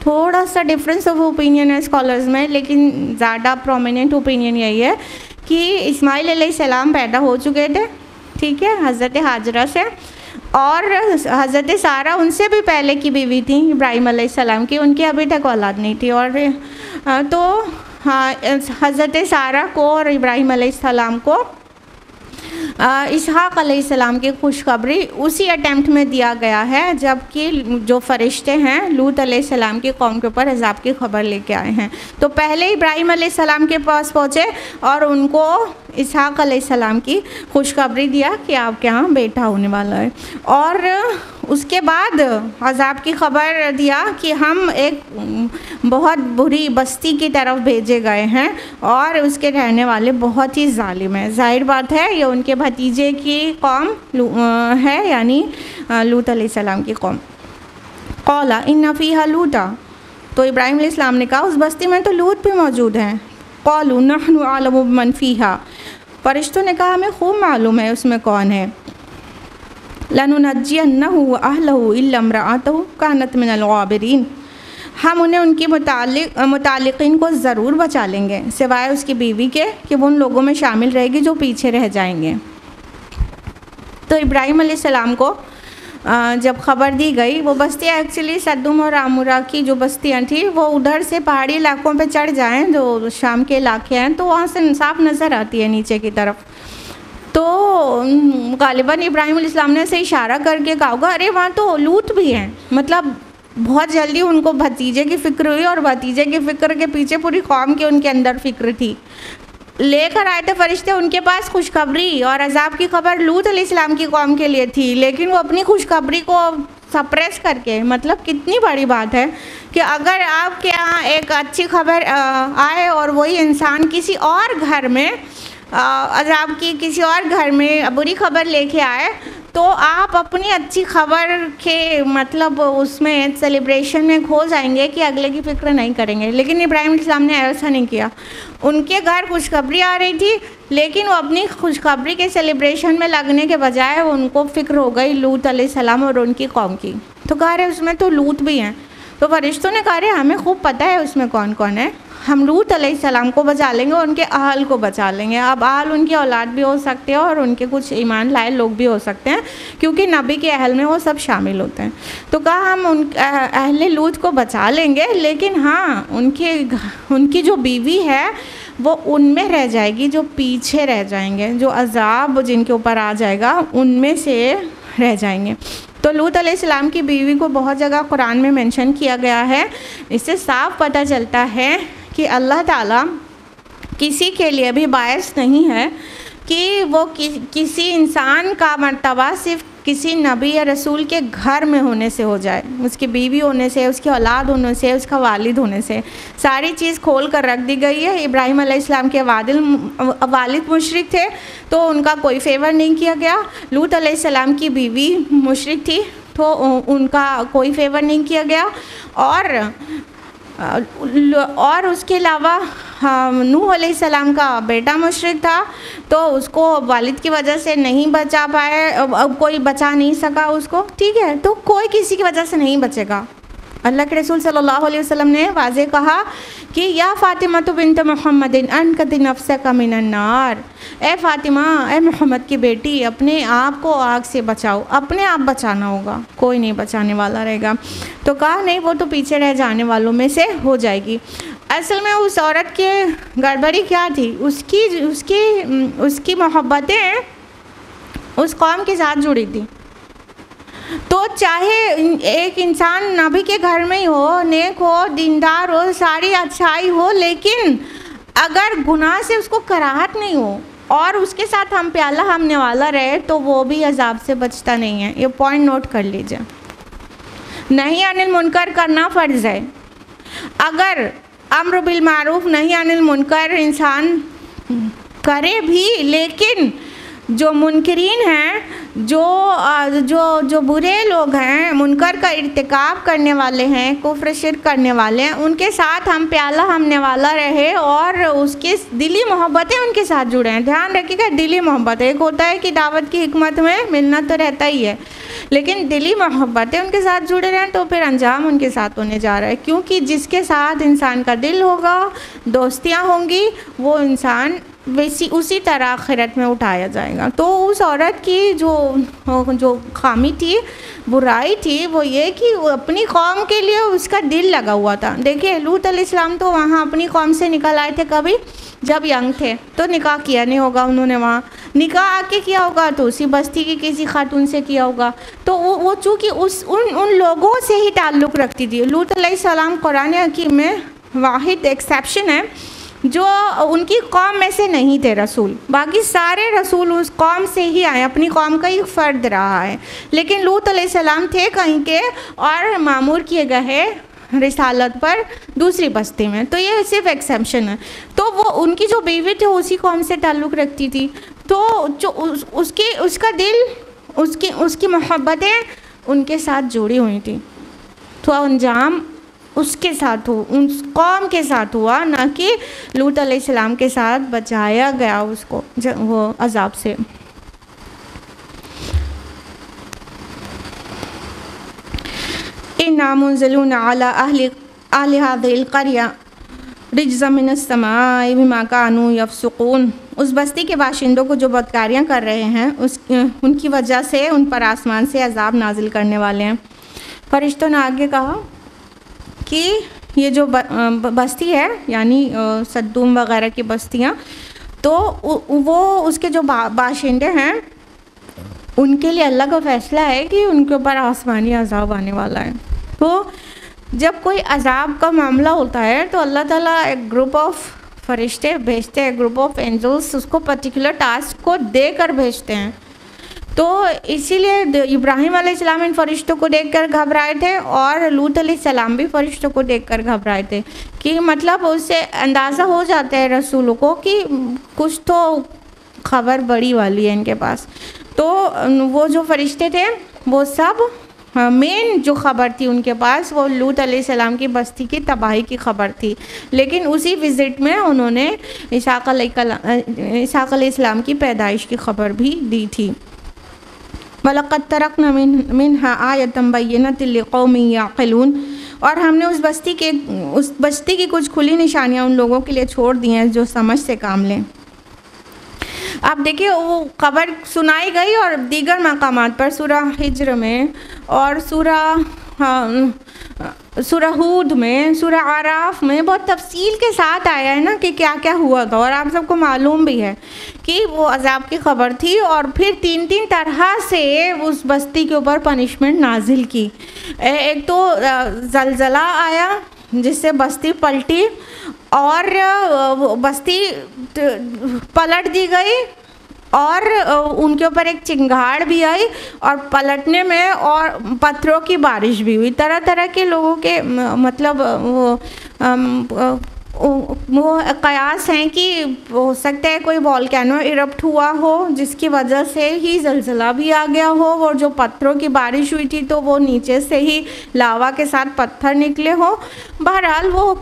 थोड़ा सा डिफरेंस ऑफ ओपिनियन है स्कॉलर्स में, लेकिन ज़्यादा प्रोमिनेंट ओपिनियन यही है कि इस्माइल अलैहिस्सलाम पैदा हो चुके थे, ठीक है, हज़रत हाजरा से, और हज़रत सारा उनसे भी पहले की बीवी थी इब्राहीम अलैहिस्सलाम की, उनकी अभी तक औलाद नहीं थी। और तो हाँ, हज़रत सारा को और इब्राहीम अलैहिस्सलाम को इसहाक़ अलैहिस्सलाम की खुशखबरी उसी अटैम्प्ट में दिया गया है जबकि जो फरिश्ते हैं लूत अलैहिस्सलाम की कौम के ऊपर अज़ाब की खबर लेके आए हैं। तो पहले इब्राहीम अलैहिस्सलाम के पास पहुँचे और उनको इसहाक़ अलैहिस्सलाम की खुशखबरी दिया कि आपके यहाँ बेटा होने वाला है, और उसके बाद अज़ाब की खबर दिया कि हम एक बहुत बुरी बस्ती की तरफ भेजे गए हैं और उसके रहने वाले बहुत ही जालिम हैं। ज़ाहिर बात है ये उनके भतीजे की कौम है, यानी लूत अलैहिस्सलाम की कौम। क़ाला इन्ना फ़ीहा लूता, तो इब्राहीम अलैहिस्सलाम ने कहा उस बस्ती में तो लूत भी मौजूद हैं। क़ालू नहनु अअलमु बिमन फ़ीहा, फरिश्तों ने कहा हमें खूब मालूम है उसमें कौन है। लनुनज्जियन्नहु व अहलहु इल्ला इम्रअतहु कानत मिनल गाबिरीन, हम उन्हें उनकी मुतालिकीन को ज़रूर बचा लेंगे सिवाय उसकी बीवी के कि वो उन लोगों में शामिल रहेगी जो पीछे रह जाएंगे। तो इब्राहीम अलैहिस्सलाम को जब ख़बर दी गई, वो बस्तियाँ एक्चुअली सद्दुम और आमूरा की जो बस्तियाँ थी वो उधर से पहाड़ी इलाकों पे चढ़ जाएं, जो शाम के इलाके हैं, तो वहाँ से साफ नज़र आती है नीचे की तरफ। तो गालिबन इब्राहीम अलैहिस्सलाम ने ऐसे इशारा करके कहा होगा, अरे वहाँ तो लूत भी हैं। मतलब बहुत जल्दी उनको भतीजे की फ़िक्र हुई और भतीजे की फ़िक्र के पीछे पूरी कौम की उनके अंदर फ़िक्र थी। लेकर आए थे फरिश्ते उनके पास खुशखबरी और अजाब की खबर लूत अलैहिस्सलाम की कौम के लिए थी, लेकिन वो अपनी खुशखबरी को सप्रेस करके, मतलब कितनी बड़ी बात है कि अगर आपके यहाँ एक अच्छी खबर आए और वही इंसान किसी और घर में अजाब की, किसी और घर में बुरी खबर लेके आए, तो आप अपनी अच्छी खबर के मतलब उसमें सेलिब्रेशन में खो जाएंगे कि अगले की फ़िक्र नहीं करेंगे। लेकिन इब्राहीम अलैहिस्सलाम ने ऐसा नहीं किया। उनके घर खुशखबरी आ रही थी, लेकिन वो अपनी खुशखबरी के सेलिब्रेशन में लगने के बजाय उनको फ़िक्र हो गई लूत अलैहिस्सलाम और उनकी कौम की। तो कह रहे उसमें तो लूत भी हैं। तो फरिश्तों ने कहा, रहे हमें खूब पता है उसमें कौन कौन है, हम लूत अलैहिस्सलाम को बचा लेंगे और उनके अहल को बचा लेंगे। अब अहल उनकी औलाद भी हो सकते हैं और उनके कुछ ईमान लाए लोग भी हो सकते हैं, क्योंकि नबी के अहल में वो सब शामिल होते हैं। तो कहा हम अहले लूत को बचा लेंगे, लेकिन हाँ उनकी जो बीवी है वो उनमें रह जाएगी, जो पीछे रह जाएंगे, जो अजाब जिनके ऊपर आ जाएगा उनमें से रह जाएंगे। तो लूत अलैहिस्सलाम की बीवी को बहुत जगह कुरान में मेंशन किया गया है। इससे साफ पता चलता है कि अल्लाह ताला किसी के लिए भी बायस नहीं है कि वो किसी इंसान का मर्तबा सिर्फ किसी नबी या रसूल के घर में होने से हो जाए, उसकी बीवी होने से, उसकी औलाद होने से, उसका वालिद होने से। सारी चीज़ खोल कर रख दी गई है। इब्राहीम अलैहिस्सलाम के वालिद मुशरिक थे तो उनका कोई फेवर नहीं किया गया। लूत अलैहिस्सलाम की बीवी मुशरिक थी तो उनका कोई फेवर नहीं किया गया। और उसके अलावा नूह अलैहिस्सलाम का बेटा मुशरिक था तो उसको वालिद की वजह से नहीं बचा पाए, अब कोई बचा नहीं सका उसको, ठीक है। तो कोई किसी की वजह से नहीं बचेगा। अल्लाह के रसूल सल्लल्लाहु अलैहि वसल्लम ने वाज़े कहा कि या फ़ातिमा तो बिन्त मोहम्मदिन अनक़ज़ि नफ़्सका मिनन नार, ए फ़ातिमा, ए मोहम्मद की बेटी, अपने आप को आग से बचाओ। अपने आप बचाना होगा, कोई नहीं बचाने वाला रहेगा। तो कहा नहीं, वो तो पीछे रह जाने वालों में से हो जाएगी। असल में उस औरत की गड़बड़ी क्या थी, उसकी मोहब्बतें उस कौम के साथ जुड़ी थी। तो चाहे एक इंसान नबी के घर में ही हो, नेक हो, दीनदार हो, सारी अच्छाई हो, लेकिन अगर गुनाह से उसको कराहत नहीं हो और उसके साथ हम प्याला हमने वाला रहे तो वो भी अजाब से बचता नहीं है। ये पॉइंट नोट कर लीजिए। नहीं अनिल मुनकर करना फ़र्ज़ है। अगर अम्र बिल मारूफ नहीं अनिल मुनकर इंसान करे भी, लेकिन जो मुनकरीन हैं, जो बुरे लोग हैं, मुनकर का इर्तिकाब करने वाले हैं, कुफ्र शिर्क करने वाले हैं, उनके साथ हम प्याला हमने वाला रहे और उसके दिली मोहब्बतें उनके साथ जुड़े हैं। ध्यान रखिएगा, दिली मोहब्बत एक होता है कि दावत की हिकमत में मिलना तो रहता ही है, लेकिन दिली मोहब्बतें उनके साथ जुड़े रहें तो फिर अंजाम उनके साथ होने जा रहा है। क्योंकि जिसके साथ इंसान का दिल होगा, दोस्तियाँ होंगी, वो इंसान वैसी उसी तरह आखिरत में उठाया जाएगा। तो उस औरत की जो खामी थी, बुराई थी, वो ये कि वो अपनी कौम के लिए उसका दिल लगा हुआ था। देखिए लूत अलैहिस्सलाम तो वहाँ अपनी कौम से निकल आए थे, कभी जब यंग थे, तो निकाह किया नहीं होगा उन्होंने, वहाँ निकाह आके किया होगा तो उसी बस्ती की किसी खातून से किया होगा। तो वो चूँकि उन लोगों से ही ताल्लुक़ रखती थी। लूत अलैहिस्सलाम कुरान हकीम में वाहिद एक्सेप्शन है जो उनकी कौम में से नहीं थे रसूल, बाकी सारे रसूल उस कौम से ही आए, अपनी कौम का ही फ़र्द रहा है। लेकिन लूत अलैहिस्सलाम थे कहीं के और मामूर किए गए रिसालत पर दूसरी बस्ती में, तो ये सिर्फ एक्सेप्शन है। तो वो उनकी जो बीवी थी उसी कौम से ताल्लुक़ रखती थी, तो जो उसका दिल, उसकी मोहब्बतें उनके साथ जुड़ी हुई थी। तो अंजाम उसके साथ हो, उस कौम के साथ हुआ, ना कि लूत अलैहिस्सलाम के साथ बचाया गया उसको वो अजाब से। इन्ना मुनज़िलून अला अहलि हाज़िहिल क़रया रिज्ज़म मिनस समाई बिमा कानू यफसुकून, उस बस्ती के बाशिंदों को जो बदकारियाँ कर रहे हैं उनकी वजह से उन पर आसमान से अजाब नाजिल करने वाले हैं। फरिश्तों ने आगे कहा कि ये जो बस्ती है यानी सद्दूम वगैरह की बस्तियाँ, तो वो उसके जो बाशिंदे हैं उनके लिए अल्लाह का फ़ैसला है कि उनके ऊपर आसमानी अजाब आने वाला है। तो जब कोई अजाब का मामला होता है तो अल्लाह ताला एक ग्रुप ऑफ फरिश्ते भेजते हैं, ग्रुप ऑफ एंजल्स, उसको पर्टिकुलर टास्क को देकर भेजते हैं। तो इसीलिए इब्राहिम अलैहिस्सलाम इन फरिश्तों को देखकर घबराए थे और लूत अलैहिस्सलाम भी फरिश्तों को देखकर घबराए थे कि मतलब उससे अंदाज़ा हो जाता है रसूलों को कि कुछ तो खबर बड़ी वाली है इनके पास। तो वो जो फरिश्ते थे वो सब मेन जो ख़बर थी उनके पास वो लूत अलैहिस्सलाम की बस्ती की तबाही की ख़बर थी, लेकिन उसी विज़िट में उन्होंने इसाक अलैहिस्सलाम की पैदाइश की ख़बर भी दी थी। वलक़द तरक्ना मिन्हा आयतम बय्यिनतिन लिक़ौमिन याक़िलून, और हमने उस बस्ती की कुछ खुली निशानियाँ उन लोगों के लिए छोड़ दी हैं जो समझ से काम लें। आप देखिए वो ख़बर सुनाई गई और दीगर मकामात पर सूरह हिज्र में और सूरह हूद में, सूरह आराफ में बहुत तफसील के साथ आया है ना कि क्या क्या हुआ था। और आप सबको मालूम भी है कि वो अजाब की ख़बर थी और फिर तीन तरह से उस बस्ती के ऊपर पनिशमेंट नाजिल की। एक तो ज़लज़ला आया जिससे बस्ती पलटी और बस्ती पलट दी गई और उनके ऊपर एक चिंगाड़ भी आई और पलटने में और पत्थरों की बारिश भी हुई। तरह तरह के लोगों के मतलब वो कयास हैं कि हो सकता है कोई वॉल्केनो इरप्ट हुआ हो जिसकी वजह से ही ज़लज़ला भी आ गया हो, और जो पत्थरों की बारिश हुई थी तो वो नीचे से ही लावा के साथ पत्थर निकले हो। बहरहाल वो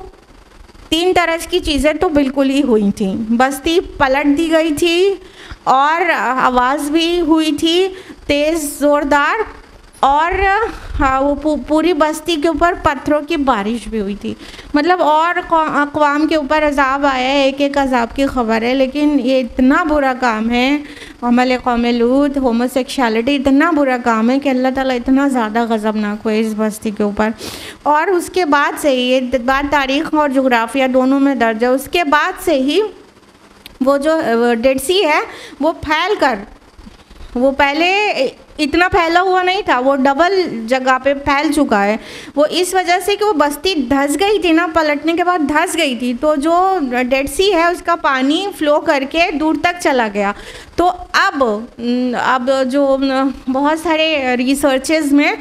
तीन तरह की चीज़ें तो बिल्कुल ही हुई थी। बस्ती पलट दी गई थी और आवाज़ भी हुई थी तेज़ ज़ोरदार, और हाँ वो पूरी बस्ती के ऊपर पत्थरों की बारिश भी हुई थी। मतलब और अक़वाम के ऊपर अजाब आया है, एक एक अजाब की ख़बर है, लेकिन ये इतना बुरा काम है अमल कौम लूत, होमोसेक्सुअलिटी इतना बुरा काम है कि अल्लाह ताला इतना ज़्यादा गज़बनाक हुआ इस बस्ती के ऊपर। और उसके बाद से ही ये बात तारीख़ और जोग्राफिया दोनों में दर्ज है, उसके बाद से ही वो जो डेड सी है वो फैल कर, वो पहले इतना फैला हुआ नहीं था, वो डबल जगह पे फैल चुका है। वो इस वजह से कि वो बस्ती धंस गई थी ना, पलटने के बाद धंस गई थी, तो जो डेड सी है उसका पानी फ्लो करके दूर तक चला गया। तो अब जो बहुत सारे रिसर्चेस में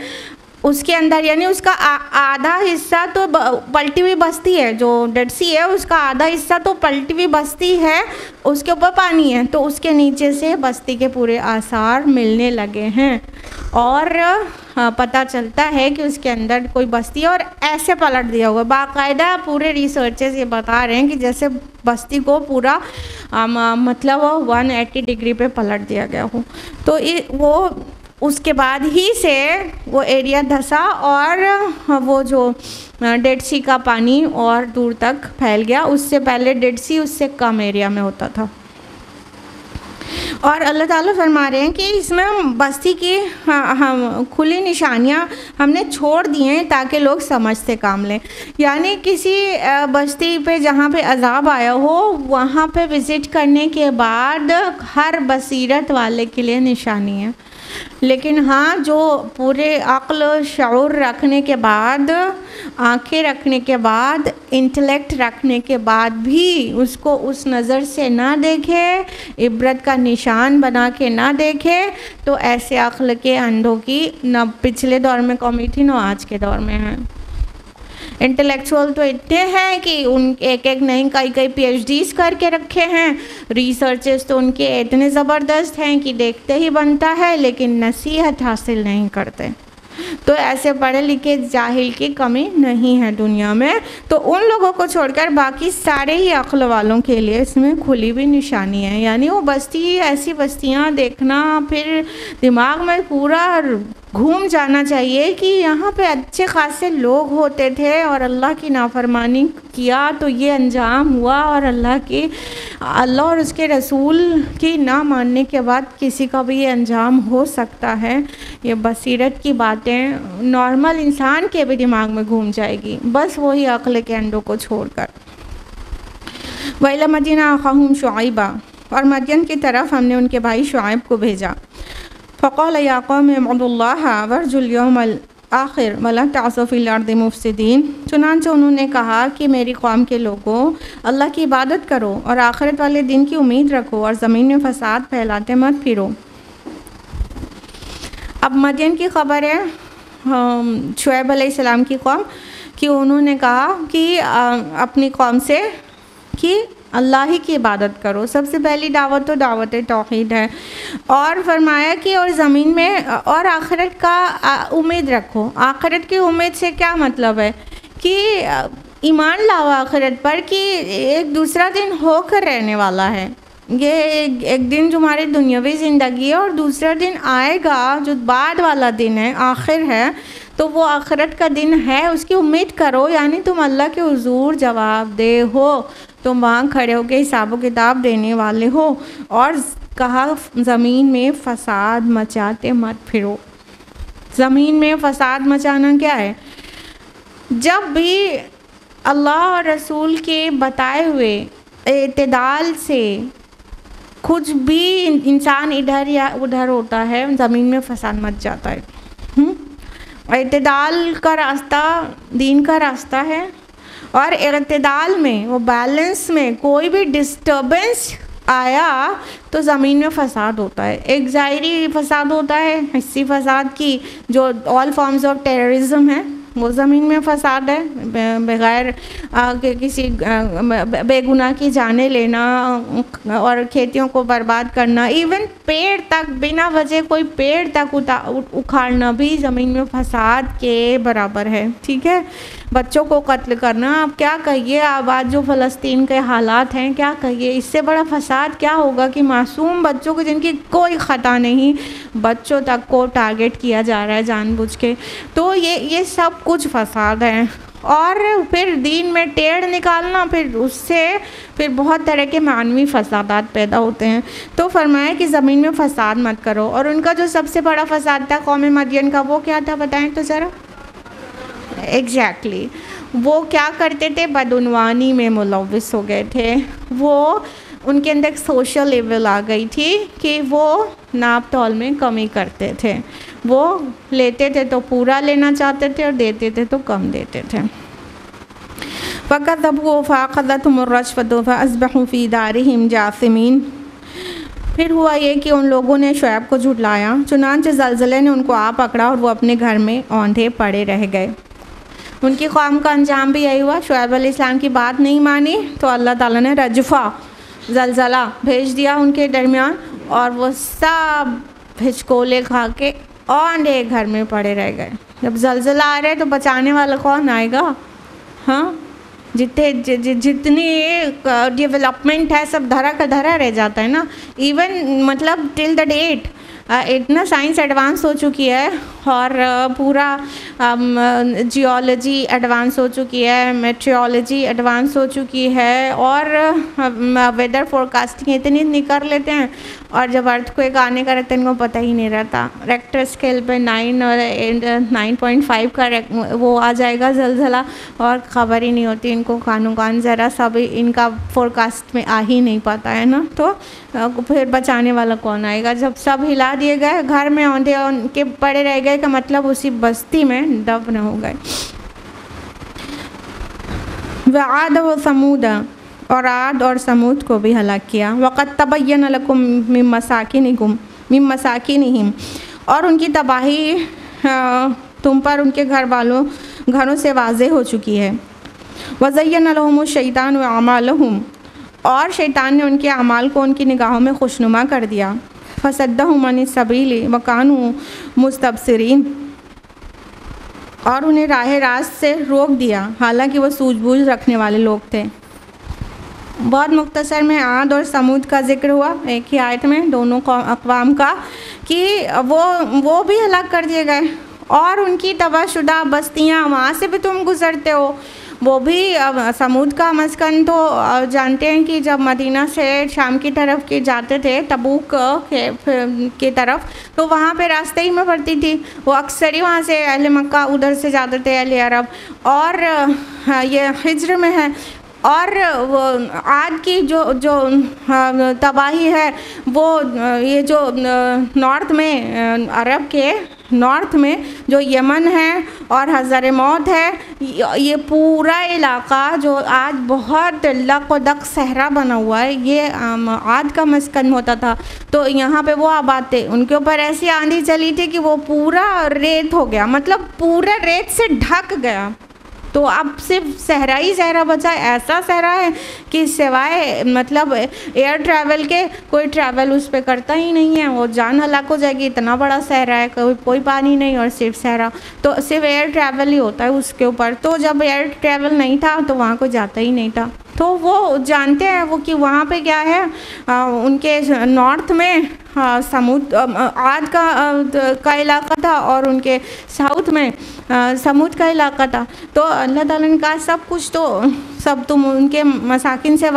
उसके अंदर यानी उसका आधा हिस्सा तो पलटी हुई बस्ती है, जो डेड सी है उसका आधा हिस्सा तो पलटी हुई बस्ती है, उसके ऊपर पानी है, तो उसके नीचे से बस्ती के पूरे आसार मिलने लगे हैं और पता चलता है कि उसके अंदर कोई बस्ती है और ऐसे पलट दिया हुआ। बाकायदा पूरे रिसर्चर्स ये बता रहे हैं कि जैसे बस्ती को पूरा मतलब 180 डिग्री पे पलट दिया गया हो। तो वो उसके बाद ही से वो एरिया धंसा और वो जो डेड सी का पानी और दूर तक फैल गया। उससे पहले डेड सी उससे कम एरिया में होता था। और अल्लाह ताला फरमा रहे हैं कि इसमें हम बस्ती की हम खुली निशानियां हमने छोड़ दी हैं ताकि लोग समझ से काम लें। यानी किसी बस्ती पे जहाँ पे अजाब आया हो वहाँ पे विज़िट करने के बाद हर बसीरत वाले के लिए निशानी है, लेकिन हाँ जो पूरे अक्ल शऊर रखने के बाद, आंखें रखने के बाद, इंटेलेक्ट रखने के बाद भी उसको उस नज़र से ना देखे, इबरत का निशान बना के ना देखे, तो ऐसे अक्ल के अंधों की न पिछले दौर में कौमी थी न आज के दौर में है। इंटेलेक्चुअल तो इतने हैं कि उन एक नहीं कई PhDs करके रखे हैं, रिसर्चेस तो उनके इतने ज़बरदस्त हैं कि देखते ही बनता है, लेकिन नसीहत हासिल नहीं करते। तो ऐसे पढ़े लिखे जाहिल की कमी नहीं है दुनिया में। तो उन लोगों को छोड़कर बाकी सारे ही अक्ल वालों के लिए इसमें खुली भी निशानी है। यानी वो बस्ती, ऐसी बस्तियाँ देखना, फिर दिमाग में पूरा घूम जाना चाहिए कि यहाँ पे अच्छे खासे लोग होते थे और अल्लाह की नाफरमानी किया तो ये अंजाम हुआ, और अल्लाह और उसके रसूल की ना मानने के बाद किसी का भी ये अंजाम हो सकता है। ये बसीरत की बातें नॉर्मल इंसान के भी दिमाग में घूम जाएगी, बस वही अक्ल के अंडों को छोड़कर। वैला मदीना अखाहुम शुआइबा, और मदियन की तरफ हमने उनके भाई शुआइब को भेजा। फ़क़ाल या कौम इब्दुल्लाह वर्जुल यौमल आखिर वला तअसू फ़िल अर्दि मुफ़सिदीन, चुनांचे उन्होंने कहा कि मेरी कौम के लोगों, अल्लाह की इबादत करो और आखिरत वाले दिन की उम्मीद रखो और ज़मीन में फ़साद फैलाते मत फिरो। अब मदियन की ख़बर है शुएब अलैहिस्सलाम की कौम कि उन्होंने कहा कि अपनी कौम से कि अल्लाह ही की इबादत करो। सबसे पहली दावत तो दावत तौहीद है, और फरमाया कि और ज़मीन में और आखिरत का उम्मीद रखो। आखिरत की उम्मीद से क्या मतलब है कि ईमान लाओ आखिरत पर कि एक दूसरा दिन होकर रहने वाला है। ये एक दिन जो हमारी दुनियावी ज़िंदगी है और दूसरा दिन आएगा जो बाद वाला दिन है, आखिर है, तो वो आखिरत का दिन है, उसकी उम्मीद करो। यानी तुम अल्लाह के हुजूर जवाबदेह हो, तुम वहाँ खड़े होकर हिसाब किताब देने वाले हो। और कहा ज़मीन में फ़साद मचाते मत फिरो। ज़मीन में फ़साद मचाना क्या है? जब भी अल्लाह और रसूल के बताए हुए इत्तेदाल से कुछ भी इंसान इधर या उधर होता है, ज़मीन में फ़साद मच जाता है। इत्तेदाल का रास्ता दीन का रास्ता है, और इत्तेदाल में वो बैलेंस में कोई भी डिस्टर्बेंस आया तो ज़मीन में फ़साद होता है। एक ज़ाहिरी फ़साद होता है, हिस्सी फ़साद की जो ऑल फॉर्म्स ऑफ टेररिज्म है, वो ज़मीन में फ़साद है। बग़ैर किसी बेगुनाह की जाने लेना और खेतियों को बर्बाद करना, इवन पेड़ तक बिना वजह कोई पेड़ तक उखाड़ना भी ज़मीन में फ़साद के बराबर है। ठीक है, बच्चों को कत्ल करना, आप क्या कहिए, आबाद जो फ़लस्तीन के हालात हैं, क्या कहिए, इससे बड़ा फ़साद क्या होगा कि मासूम बच्चों को जिनकी कोई ख़ता नहीं, बच्चों तक को टारगेट किया जा रहा है जानबूझ के। तो ये सब कुछ फ़साद है। और फिर दीन में टेढ़ निकालना, फिर उससे फिर बहुत तरह के मानवी फ़सादात पैदा होते हैं। तो फरमाया कि ज़मीन में फ़साद मत करो। और उनका जो सबसे बड़ा फ़साद था कौम मदियन का, वो क्या था बताएं तो ज़रा। एग्जैक्टली वो क्या करते थे? बदउनवानी में मुलव्विस हो गए थे। वो उनके अंदर सोशल लेवल आ गई थी कि वो नाप तौल में कमी करते थे। वो लेते थे तो पूरा लेना चाहते थे और देते थे तो कम देते थे। फ़क़ज़्ज़बूहु फ़अख़ज़तहुमुर रजफ़तु फ़अस्बहू फ़ी दारिहिम जासिमीन। फिर हुआ ये कि उन लोगों ने शुएब को झुटलाया, चुनांचे ज़लज़ले ने उनको आ पकड़ा और वो अपने घर में औंधे पड़े रह गए। उनकी कौम का अंजाम भी यही हुआ। शुएब अलैहिस्सलाम की बात नहीं मानी तो अल्लाह ताला ने रजफ़ा ज़लज़ला भेज दिया उनके दरमियान, और वो सब हिचकोले खा के औंधे घर में पड़े रह गए। जब ज़लज़ला आ रहा है तो बचाने वाला कौन आएगा? हाँ, जितनी डेवलपमेंट है सब धरा का धरा रह जाता है ना। इवन मतलब टिल द डेट इतना साइंस एडवांस हो चुकी है, और पूरा जियोलॉजी एडवांस हो चुकी है, मेट्रोलॉजी एडवांस हो चुकी है, और वेदर फोरकास्टिंग इतनी नहीं कर लेते हैं। और जब अर्थक्वेक आने का रहता है इनको पता ही नहीं रहता। रेक्टर स्केल पे 9 और 9.5 का वो आ जाएगा ज़लज़ला, और ख़बर ही नहीं होती इनको, कानों कान ज़रा सा भी इनका फोरकास्ट में आ ही नहीं पाता है ना। तो फिर बचाने वाला कौन आएगा? जब सब हिला दिए गए, घर में औंधे के पड़े रह गए, का मतलब उसी बस्ती में दफन हो गए। वआद व समूद, और आद और समूद को भी हलाक किया। वक़द तबय्यन लकुम मिन मसाकिनिहिम, और उनकी तबाही तुम पर उनके घरों से वाज़ेह हो चुकी है। वज़य्यन लहुमुश शैतान व अमालहुम, और शैतान ने उनके अमाल को उनकी निगाहों में खुशनुमा कर दिया। फसद्दहुम अनिस सबीली व कानू मुस्तबसिरीन, और उन्हें राह रास्त से रोक दिया हालांकि वो सूझबूझ रखने वाले लोग थे। बहुत मुख्तसर में आद और समूद का जिक्र हुआ एक ही आयत में, दोनों अक़वाम का, कि वो भी हलाक कर दिए गए, और उनकी तबाहशुदा बस्तियाँ, वहाँ से भी तुम गुज़रते हो। वो भी समूद का मस्कन तो जानते हैं कि जब मदीना से शाम की तरफ के जाते थे, तबूक की तरफ, तो वहाँ पे रास्ते ही में पड़ती थी। वो अक्सर ही वहाँ से अहले मक्का उधर से जाते थे, अहले अरब, और ये हिज्र में है। और वो आद की जो तबाही है, वो ये जो नॉर्थ में, अरब के नॉर्थ में जो यमन है और हज़र मौत है, ये पूरा इलाका जो आज बहुत लक व दक सहरा बना हुआ है, ये आद का मस्कन होता था। तो यहाँ पे वो आबाद थे, उनके ऊपर ऐसी आंधी चली थी कि वो पूरा रेत हो गया, मतलब पूरा रेत से ढक गया। तो अब सिर्फ सहरा ही सहरा बचा। ऐसा सहरा है कि सिवाय मतलब एयर ट्रैवल के कोई ट्रैवल उस पर करता ही नहीं है, वो जान हलाक हो जाएगी। इतना बड़ा सहरा है, कोई पानी नहीं और सिर्फ सहरा, तो सिर्फ एयर ट्रैवल ही होता है उसके ऊपर। तो जब एयर ट्रैवल नहीं था तो वहाँ कोई जाता ही नहीं था। तो वो जानते हैं वो कि वहाँ पे क्या है, उनके नॉर्थ में समूद आद का इलाका था, और उनके साउथ में समूद का इलाका था। तो अल्लाह ताला ने कहा सब कुछ तो सब तुम उनके मसाकिन से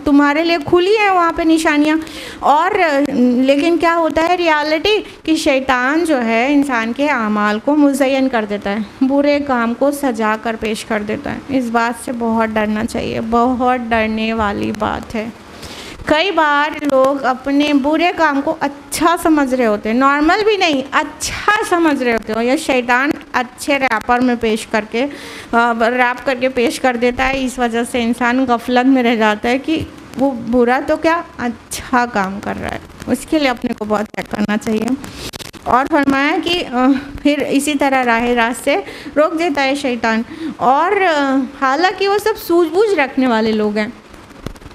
तुम्हारे लिए खुली है वहाँ पे निशानियाँ। और लेकिन क्या होता है रियलिटी कि शैतान जो है इंसान के आमाल को मुज़य्यन कर देता है, बुरे काम को सजा कर पेश कर देता है। इस बात से बहुत डरना चाहिए, बहुत डरने वाली बात है। कई बार लोग अपने बुरे काम को अच्छा समझ रहे होते हैं, नॉर्मल भी नहीं, अच्छा समझ रहे होते हो, या शैतान अच्छे रैपर में पेश करके रैप करके पेश कर देता है। इस वजह से इंसान गफलत में रह जाता है कि वो बुरा तो क्या अच्छा काम कर रहा है। उसके लिए अपने को बहुत चेक करना चाहिए। और फरमाया कि फिर इसी तरह राह से रोक देता है शैतान। और हालांकि वो सब सूझबूझ रखने वाले लोग हैं,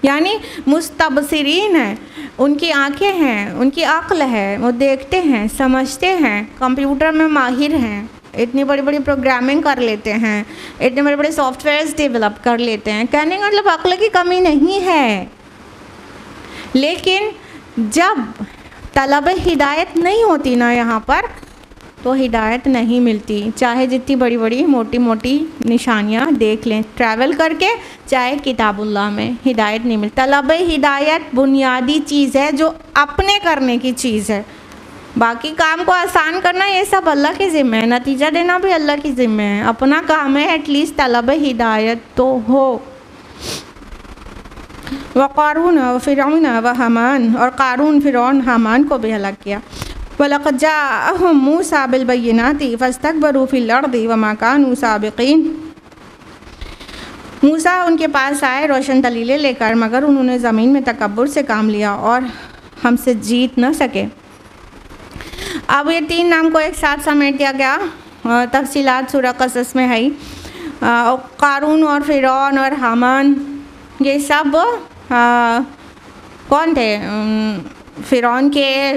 यानी मुस्तबसिरीन है, उनकी आंखें हैं, उनकी अक्ल है, वो देखते हैं, समझते हैं, कंप्यूटर में माहिर हैं, इतनी बड़ी बड़ी प्रोग्रामिंग कर लेते हैं, इतने बड़े बड़े सॉफ्टवेयर्स डेवलप कर लेते हैं। कहने का मतलब अक्ल की कमी नहीं है, लेकिन जब तलब हिदायत नहीं होती ना यहाँ पर, तो हिदायत नहीं मिलती। चाहे जितनी बड़ी बड़ी मोटी मोटी निशानियाँ देख लें ट्रैवल करके, चाहे किताबुल्लाह में हिदायत नहीं मिलती। तलब हिदायत बुनियादी चीज़ है जो अपने करने की चीज़ है। बाकी काम को आसान करना ये सब अल्लाह के ज़िम्मे है, नतीजा देना भी अल्लाह के ज़िम्मे है। अपना काम है एटलीस्ट तलब हिदायत तो हो। व क़ारून व फ़िरऔन व हामान, और क़ारून फ़िरऔन हामान को भी हलाक किया। वलक़द जाअहुम मूसा बिलबय्यिनाति फ़स्तकबरू फ़िल अर्दि व मा कानू साबिक़ीन। मूसा उनके पास आए रोशन दलीलें लेकर, मगर उन्होंने ज़मीन में तकब्बुर से काम लिया और हमसे जीत न सके। अब ये तीन नाम को एक साथ समेट दिया गया। तफसीलात सूरह क़सस में है। क़ारून और फ़िरऔन और हामान ये सब कौन थे? फ़िरऔन के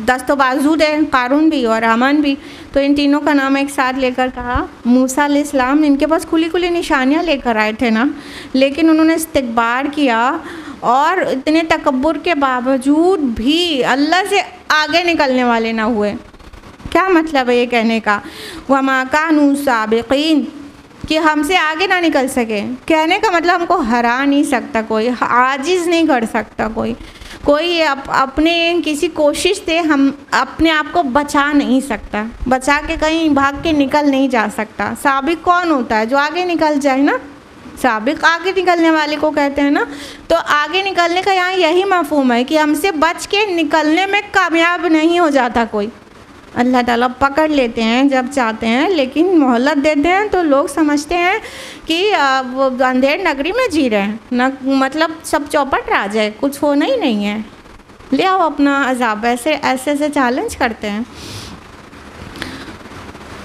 दस्तो बाजू थे, क़ारून भी और हामान भी। तो इन तीनों का नाम एक साथ लेकर कहा। मूसा अलैहिस्सलाम इनके पास खुली खुली निशानियाँ लेकर आए थे ना, लेकिन उन्होंने इस्तिकबार किया और इतने तकब्बुर के बावजूद भी अल्लाह से आगे निकलने वाले ना हुए। क्या मतलब है ये कहने का? वमा कानू साबिक़ीन, कि हमसे आगे ना निकल सके। कहने का मतलब हमको हरा नहीं सकता कोई, आजिज़ नहीं कर सकता कोई अपने किसी कोशिश से हम अपने आप को बचा नहीं सकता, बचा के कहीं भाग के निकल नहीं जा सकता। साबिक कौन होता है? जो आगे निकल जाए ना, साबिक आगे निकलने वाले को कहते हैं ना। तो आगे निकलने का यहाँ यही मफ़हूम है कि हमसे बच के निकलने में कामयाब नहीं हो जाता कोई। अल्लाह ताला पकड़ लेते हैं जब चाहते हैं, लेकिन मोहलत देते हैं तो लोग समझते हैं कि वो अंधेर नगरी में जी रहे हैं न, मतलब सब चौपट राज है, कुछ होना ही नहीं है, ले आओ अपना अजाब। ऐसे चैलेंज करते हैं।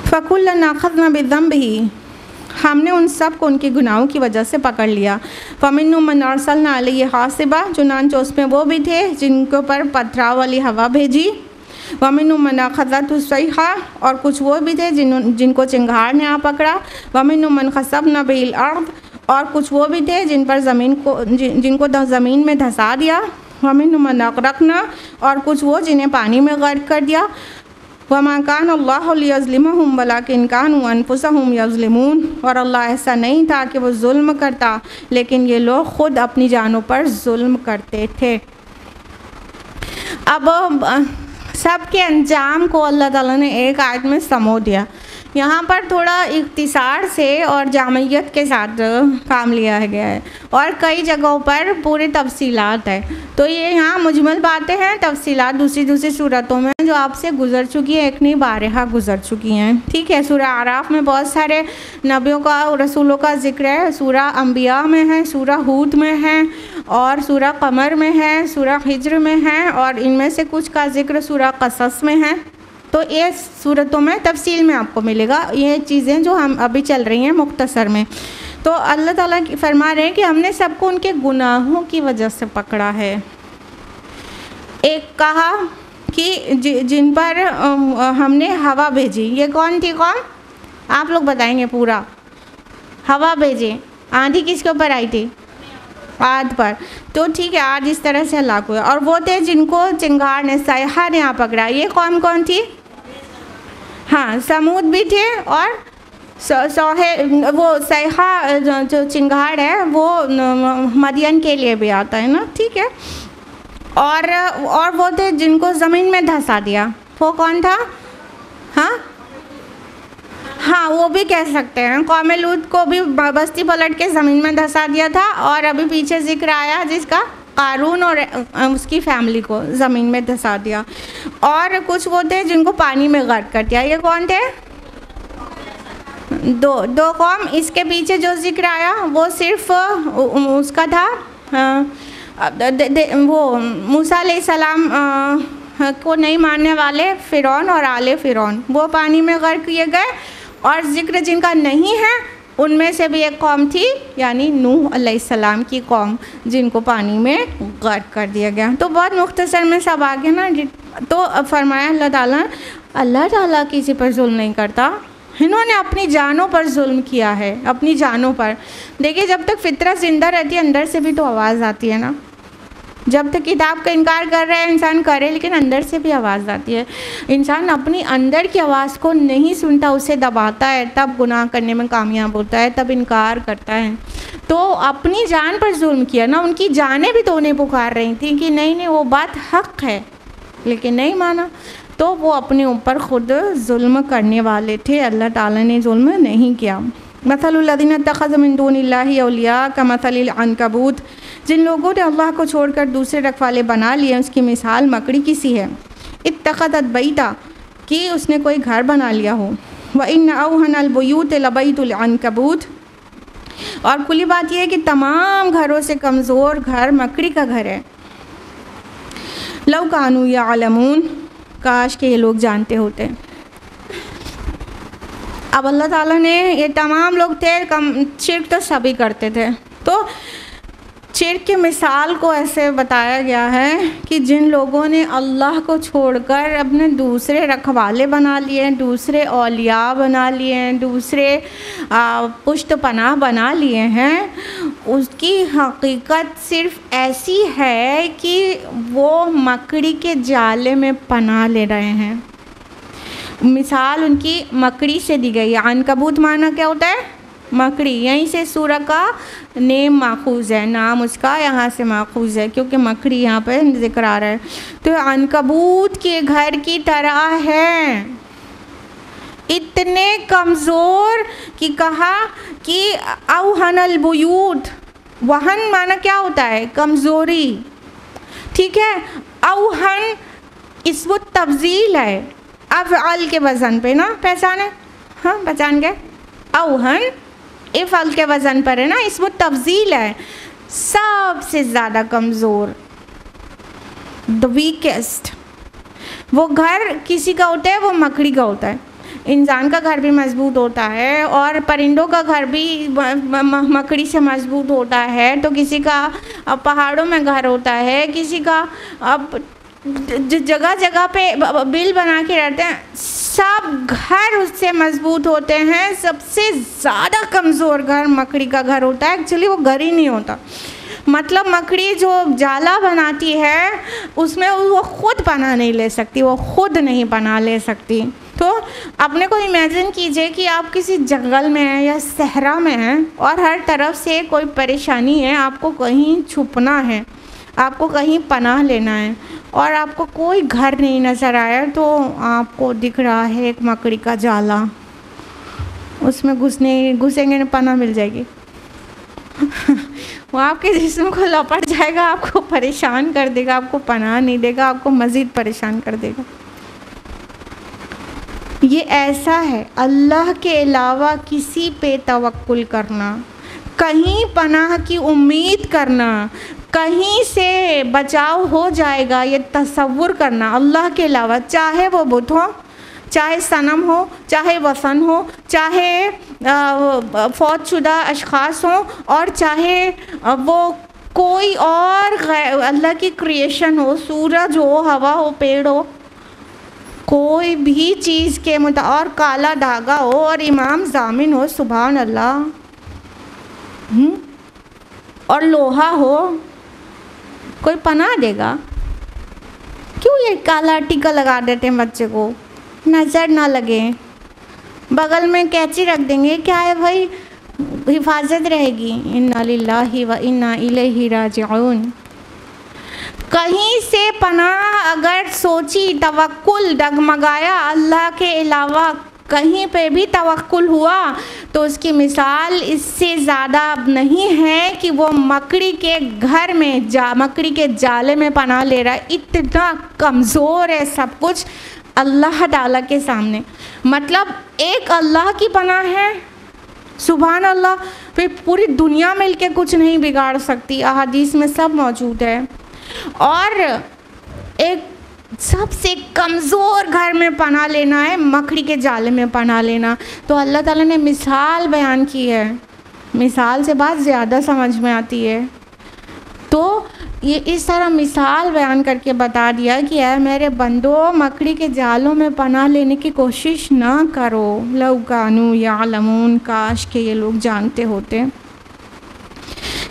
फ़कुल्लन अख़ज़ना बिज़ंबिही, हमने उन सब को उनके गुनाहों की वजह से पकड़ लिया। फ़मिन्हुम मन अरसलना अलैहि हासिबा, चुनांचे उसमें वो भी थे जिनके ऊपर पथराव वाली हवा भेजी। वमिन्हुम मन अख़ज़तहु सैहा, और कुछ वो भी थे जिनको चिंगार ने आ पकड़ा। वमिन्हुम मन ख़सफ़ना बिहिल अर्द, और कुछ वो भी थे जिनको ज़मीन में धंसा दिया। वमिन मन अगरकना, और कुछ वो जिन्हें पानी में गर्क कर दिया। वमा कान अल्लाहु लियज़लिमहुम वलाकिन कानू अनफुसहुम यज़लिमून, और अल्लाह ऐसा नहीं था कि वो जुल्म करता, लेकिन ये लोग ख़ुद अपनी जानों पर जुल्म करते थे। अब सब के अंजाम को अल्लाह ताला ने एक आयत में समो दिया। यहाँ पर थोड़ा इख्तिसार से और जामियत के साथ काम लिया गया है, और कई जगहों पर पूरी तफसीलात है। तो ये यहाँ मुजमल बातें हैं, तफसीलात दूसरी सूरतों में जो आपसे गुज़र चुकी है, एक नहीं बारहा गुज़र चुकी हैं। ठीक है, सूरह आराफ में बहुत सारे नबियों का और रसूलों का ज़िक्र है, सूरह अंबिया में है, सूरह हूद में है, और सूरह कमर में है, सूरह हिज्र में है, और इनमें से कुछ का ज़िक्र सूरह क़सस में है। तो ये सूरतों में तफसील में आपको मिलेगा ये चीज़ें जो हम अभी चल रही हैं मुख्तसर में। तो अल्लाह ताला फरमा रहे हैं कि हमने सबको उनके गुनाहों की वजह से पकड़ा है। एक कहा कि जिन पर हमने हवा भेजी, ये कौन थी? कौन? आप लोग बताएंगे पूरा। हवा भेजी, आंधी किसके ऊपर आई थी? आद पर। तो ठीक है, आज इस तरह से हलाक हुए। और वो थे जिनको चिंगार ने, सैहा ने यहाँ पकड़ा। ये कौन थी? हाँ, समूद भी थे, और सोहे वो सैहा जो चिंगार है वो मदियन के लिए भी आता है ना। ठीक है, और वो थे जिनको ज़मीन में धंसा दिया। वो कौन था? हाँ, वो भी कह सकते हैं। कौम लूत को भी बस्ती पलट के ज़मीन में धंसा दिया था, और अभी पीछे जिक्र आया जिसका कारून और उसकी फैमिली को ज़मीन में धंसा दिया। और कुछ वो थे जिनको पानी में गर्क कर दिया। ये कौन थे? दो कौम। इसके पीछे जो जिक्र आया वो सिर्फ उसका था, वो मूसा अलैहिस्सलाम को नहीं मानने वाले फ़िरौन और आले फ़िरौन, वो पानी में गर्क किए गए। और जिक्र जिनका नहीं है उनमें से भी एक कौम थी, यानी नूह अलैहिस्सलाम की कौम, जिनको पानी में गर्क कर दिया गया। तो बहुत मुख्तसर में सब आ गया ना। तो फरमाया अल्लाह ताला किसी पर जुल्म नहीं करता। इन्होंने अपनी जानों पर जुल्म किया है, अपनी जानों पर। देखिए, जब तक फितरत ज़िंदा रहती है अंदर से भी तो आवाज़ आती है ना। जब तक किताब का इनकार कर रहा है इंसान करे, लेकिन अंदर से भी आवाज़ आती है। इंसान अपनी अंदर की आवाज़ को नहीं सुनता, उसे दबाता है, तब गुनाह करने में कामयाब होता है, तब इनकार करता है। तो अपनी जान पर जुल्म किया ना। उनकी जानें भी तो उन्हें पुकार रही थी कि नहीं वो बात हक़ है, लेकिन नहीं माना। तो वो अपने ऊपर ख़ुद जुल्म करने वाले थे। अल्लाह ताला ने जुल्म नहीं किया। मसलुल्लज़ीना इत्तख़ज़ू मिन दूनिल्लाहि औलिया कमसलिल अनकबूत, जिन लोगों ने अल्लाह को छोड़कर दूसरे रखवाले बना लिए उसकी मिसाल मकड़ी की सी है। इत्तख़ज़त बैता, कि उसने कोई घर बना लिया हो। व इन्न औहनल बुयूत लबैतुल अनकबूत, और खुली बात यह है कि तमाम घरों से कमज़ोर घर मकड़ी का घर है। लौ कानू यअलमून, काश के ये लोग जानते होते। अब अल्लाह ताला ने, ये तमाम लोग थे, शिर्क तो सभी करते थे। तो शिर्क की मिसाल को ऐसे बताया गया है कि जिन लोगों ने अल्लाह को छोड़कर अपने दूसरे रखवाले बना लिए, दूसरे औलिया बना लिए, दूसरे पुश्त पनाह बना लिए हैं, उसकी हकीकत सिर्फ़ ऐसी है कि वो मकड़ी के जाले में पनाह ले रहे हैं। मिसाल उनकी मकड़ी से दी गई है। अनकबूत माना क्या होता है? मकड़ी। यहीं से सूरह का नेम माखूज़ है, नाम उसका यहाँ से माखूज़ है, क्योंकि मकड़ी यहाँ पे जिक्र आ रहा है। तो अनकबूत के घर की तरह है, इतने कमज़ोर कि कहा कि औहनल बुयूत। वहन माना क्या होता है? कमज़ोरी। ठीक है, औहन इसमें तब्दील है, अफ़अल के वज़न पे ना, पहचाने? हाँ, पहचान गए? औहन इफ़अल के वज़न पर है ना, इसमें तब्दील है। सबसे ज़्यादा कमज़ोर, द वीकेस्ट। वो घर किसी का होता है, वो मकड़ी का होता है। इंसान का घर भी मजबूत होता है और परिंदों का घर भी मकड़ी से मजबूत होता है। तो किसी का पहाड़ों में घर होता है, किसी का अब जगह जगह पे बिल बना के रहते हैं। सब घर उससे मजबूत होते हैं। सबसे ज़्यादा कमज़ोर घर मकड़ी का घर होता है। एक्चुअली वो घर ही नहीं होता। मतलब मकड़ी जो जाला बनाती है उसमें वो खुद पनाह नहीं ले सकती, वो खुद नहीं पनाह ले सकती। तो अपने को इमेजिन कीजिए कि आप किसी जंगल में हैं या सहरा में हैं और हर तरफ से कोई परेशानी है, आपको कहीं छुपना है, आपको कहीं पनाह लेना है और आपको कोई घर नहीं नज़र आया, तो आपको दिख रहा है एक मकड़ी का जाला, उसमें घुसेंगे पनाह मिल जाएगी। वो आपके जिस्म को लपट जाएगा, आपको परेशान कर देगा, आपको पनाह नहीं देगा, आपको मज़ीद परेशान कर देगा। ये ऐसा है, अल्लाह के अलावा किसी पे तवक्कुल करना, कहीं पनाह की उम्मीद करना, कहीं से बचाव हो जाएगा ये तसव्वुर करना अल्लाह के अलावा, चाहे वो बुत हो, चाहे सनम हो, चाहे वसन हो, चाहे फौतशुदा अशख़ास हों और चाहे वो कोई और अल्लाह की क्रिएशन हो, सूरज हो, हवा हो, पेड़ हो, कोई भी चीज़ के और काला धागा हो और इमाम ज़ामिन हो, सुभान अल्लाह, और लोहा हो, कोई पनाह देगा? क्यों ये काला टीका लगा देते हैं बच्चे को, नज़र ना लगे, बगल में कैंची रख देंगे, क्या है भाई, हिफाजत रहेगी। इन्ना लिल्लाहि व इन्ना इलैहि राजिऊन। कहीं से पनाह अगर सोची, तवक्कुल डगमगाया, अल्लाह के अलावा कहीं पे भी तवक्कुल हुआ, तो उसकी मिसाल इससे ज़्यादा नहीं है कि वो मकड़ी के घर में मकड़ी के जाले में पनाह ले रहा है। इतना कमज़ोर है सब कुछ अल्लाह ताला के सामने। मतलब एक अल्लाह की पनाह है, सुभान अल्लाह, फिर पूरी दुनिया मिलके कुछ नहीं बिगाड़ सकती, अहादीस में सब मौजूद है। और एक सबसे कमज़ोर घर में पनाह लेना है, मकड़ी के जाले में पनाह लेना। तो अल्लाह ताला ने मिसाल बयान की है, मिसाल से बात ज़्यादा समझ में आती है। तो ये इस तरह मिसाल बयान करके बता दिया कि ऐ मेरे बंदो, मकड़ी के जालों में पनाह लेने की कोशिश ना करो। लौ कानू यालमून, काश के ये लोग जानते होते।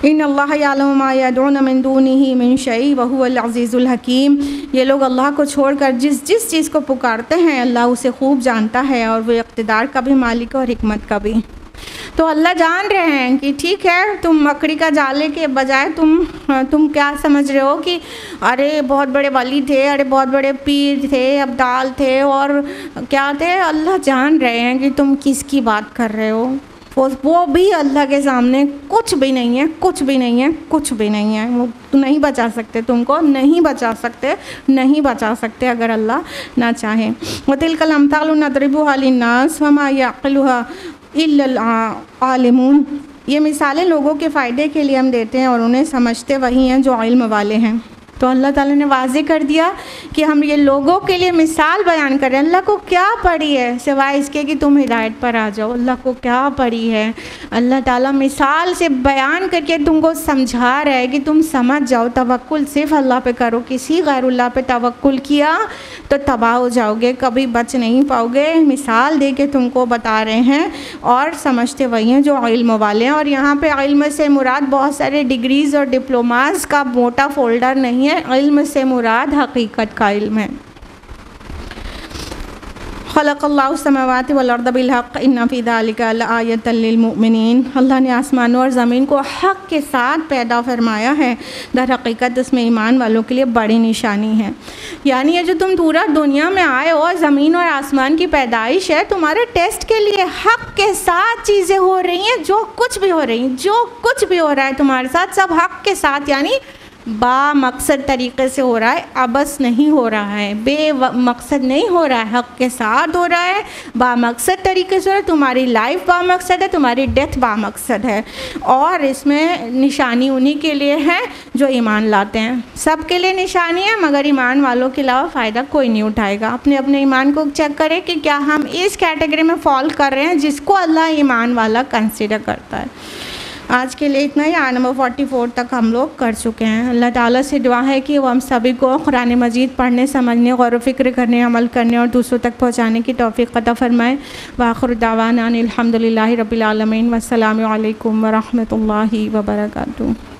इन्नल्लाह यअलमु मा यदऊन मिन दूनिही मिन शै व हुवल अज़ीज़ुल हकीम। ये लोग अल्लाह को छोड़कर जिस जिस चीज़ को पुकारते हैं अल्लाह उसे खूब जानता है और वो इक़्तिदार का भी मालिक और हिकमत का भी। तो अल्लाह जान रहे हैं कि ठीक है, तुम मकड़ी का जाले के बजाय तुम क्या समझ रहे हो कि अरे बहुत बड़े वली थे, अरे बहुत बड़े पीर थे, अब्दाल थे और क्या थे। अल्लाह जान रहे हैं कि तुम किसकी बात कर रहे हो। वो भी अल्लाह के सामने कुछ भी नहीं है, कुछ भी नहीं है, कुछ भी नहीं है। वो नहीं बचा सकते, तुमको नहीं बचा सकते, नहीं बचा सकते अगर अल्लाह ना चाहे। वतिलकल अम्सालु नदरिबुहा लिन्नास वमा यअक़िलुहा इल्लल आलिमून। ये मिसालें लोगों के फ़ायदे के लिए हम देते हैं और उन्हें समझते वही हैं जो इल्म वाले हैं। तो अल्लाह ताला ने वाज़े कर दिया कि हम ये लोगों के लिए मिसाल बयान करें। अल्लाह को क्या पड़ी है सिवाय इसके कि तुम हिदायत पर आ जाओ। अल्लाह को क्या पड़ी है। अल्लाह ताला मिसाल से बयान करके तुमको समझा रहा है कि तुम समझ जाओ। तवक्कुल सिर्फ अल्लाह पे करो, किसी गैरुल्लाह पे तवक्कुल किया तो तबाह हो जाओगे, कभी बच नहीं पाओगे। मिसाल दे के तुमको बता रहे हैं और समझते वही हैं जो इल्म वाले हैं। और यहाँ पे इल्म से मुराद बहुत सारे डिग्रीज़ और डिप्लोमास का मोटा फोल्डर नहीं है, इल्म से मुराद हकीकत का इल्म है। खलक़ल्लाहु समावाति वल अर्द बिल हक़ इन्ना फ़ी ज़ालिका लआयतन लिल मुमिनीन। अल्लाह ने आसमानों और ज़मीन को हक़ के साथ पैदा फरमाया है, दर हकीकत इसमें ईमान वालों के लिए बड़ी निशानी है। यानी ये जो तुम पूरा दुनिया में आए हो, ज़मीन और आसमान की पैदाइश है, तुम्हारे टेस्ट के लिए हक़ के साथ चीज़ें हो रही हैं। जो कुछ भी हो रही हैं, जो कुछ भी हो रहा है तुम्हारे साथ, सब हक़ के साथ, यानी बामकसद तरीक़े से हो रहा है, अबस नहीं हो रहा है, बेमकसद नहीं हो रहा है, हक़ के साथ हो रहा है, बामकसद तरीके से हो रहा है। तुम्हारी लाइफ बामकसद है, तुम्हारी डेथ बामकसद है। और इसमें निशानी उन्हीं के लिए है जो ईमान लाते हैं। सब के लिए निशानी है, मगर ईमान वालों के अलावा फ़ायदा कोई नहीं उठाएगा। अपने अपने ईमान को चेक करें कि क्या हम इस कैटेगरी में फॉल कर रहे हैं जिसको अल्लाह ईमान वाला कंसिडर करता है। आज के लिए इतना ही। आयत नंबर 44 तक हम लोग कर चुके हैं। अल्लाह ताला से दुआ है कि वो हम सभी को कुरान मजीद पढ़ने, समझने, गौर व फिक्र करने, अमल करने और दूसरों तक पहुँचाने की तौफ़ीक़ अता फ़रमाए। व आख़िर दावाना अनिल हम्दुलिल्लाहि रब्बिल आलमीन। वस्सलामु अलैकुम व रहमतुल्लाहि व बरकातुहू।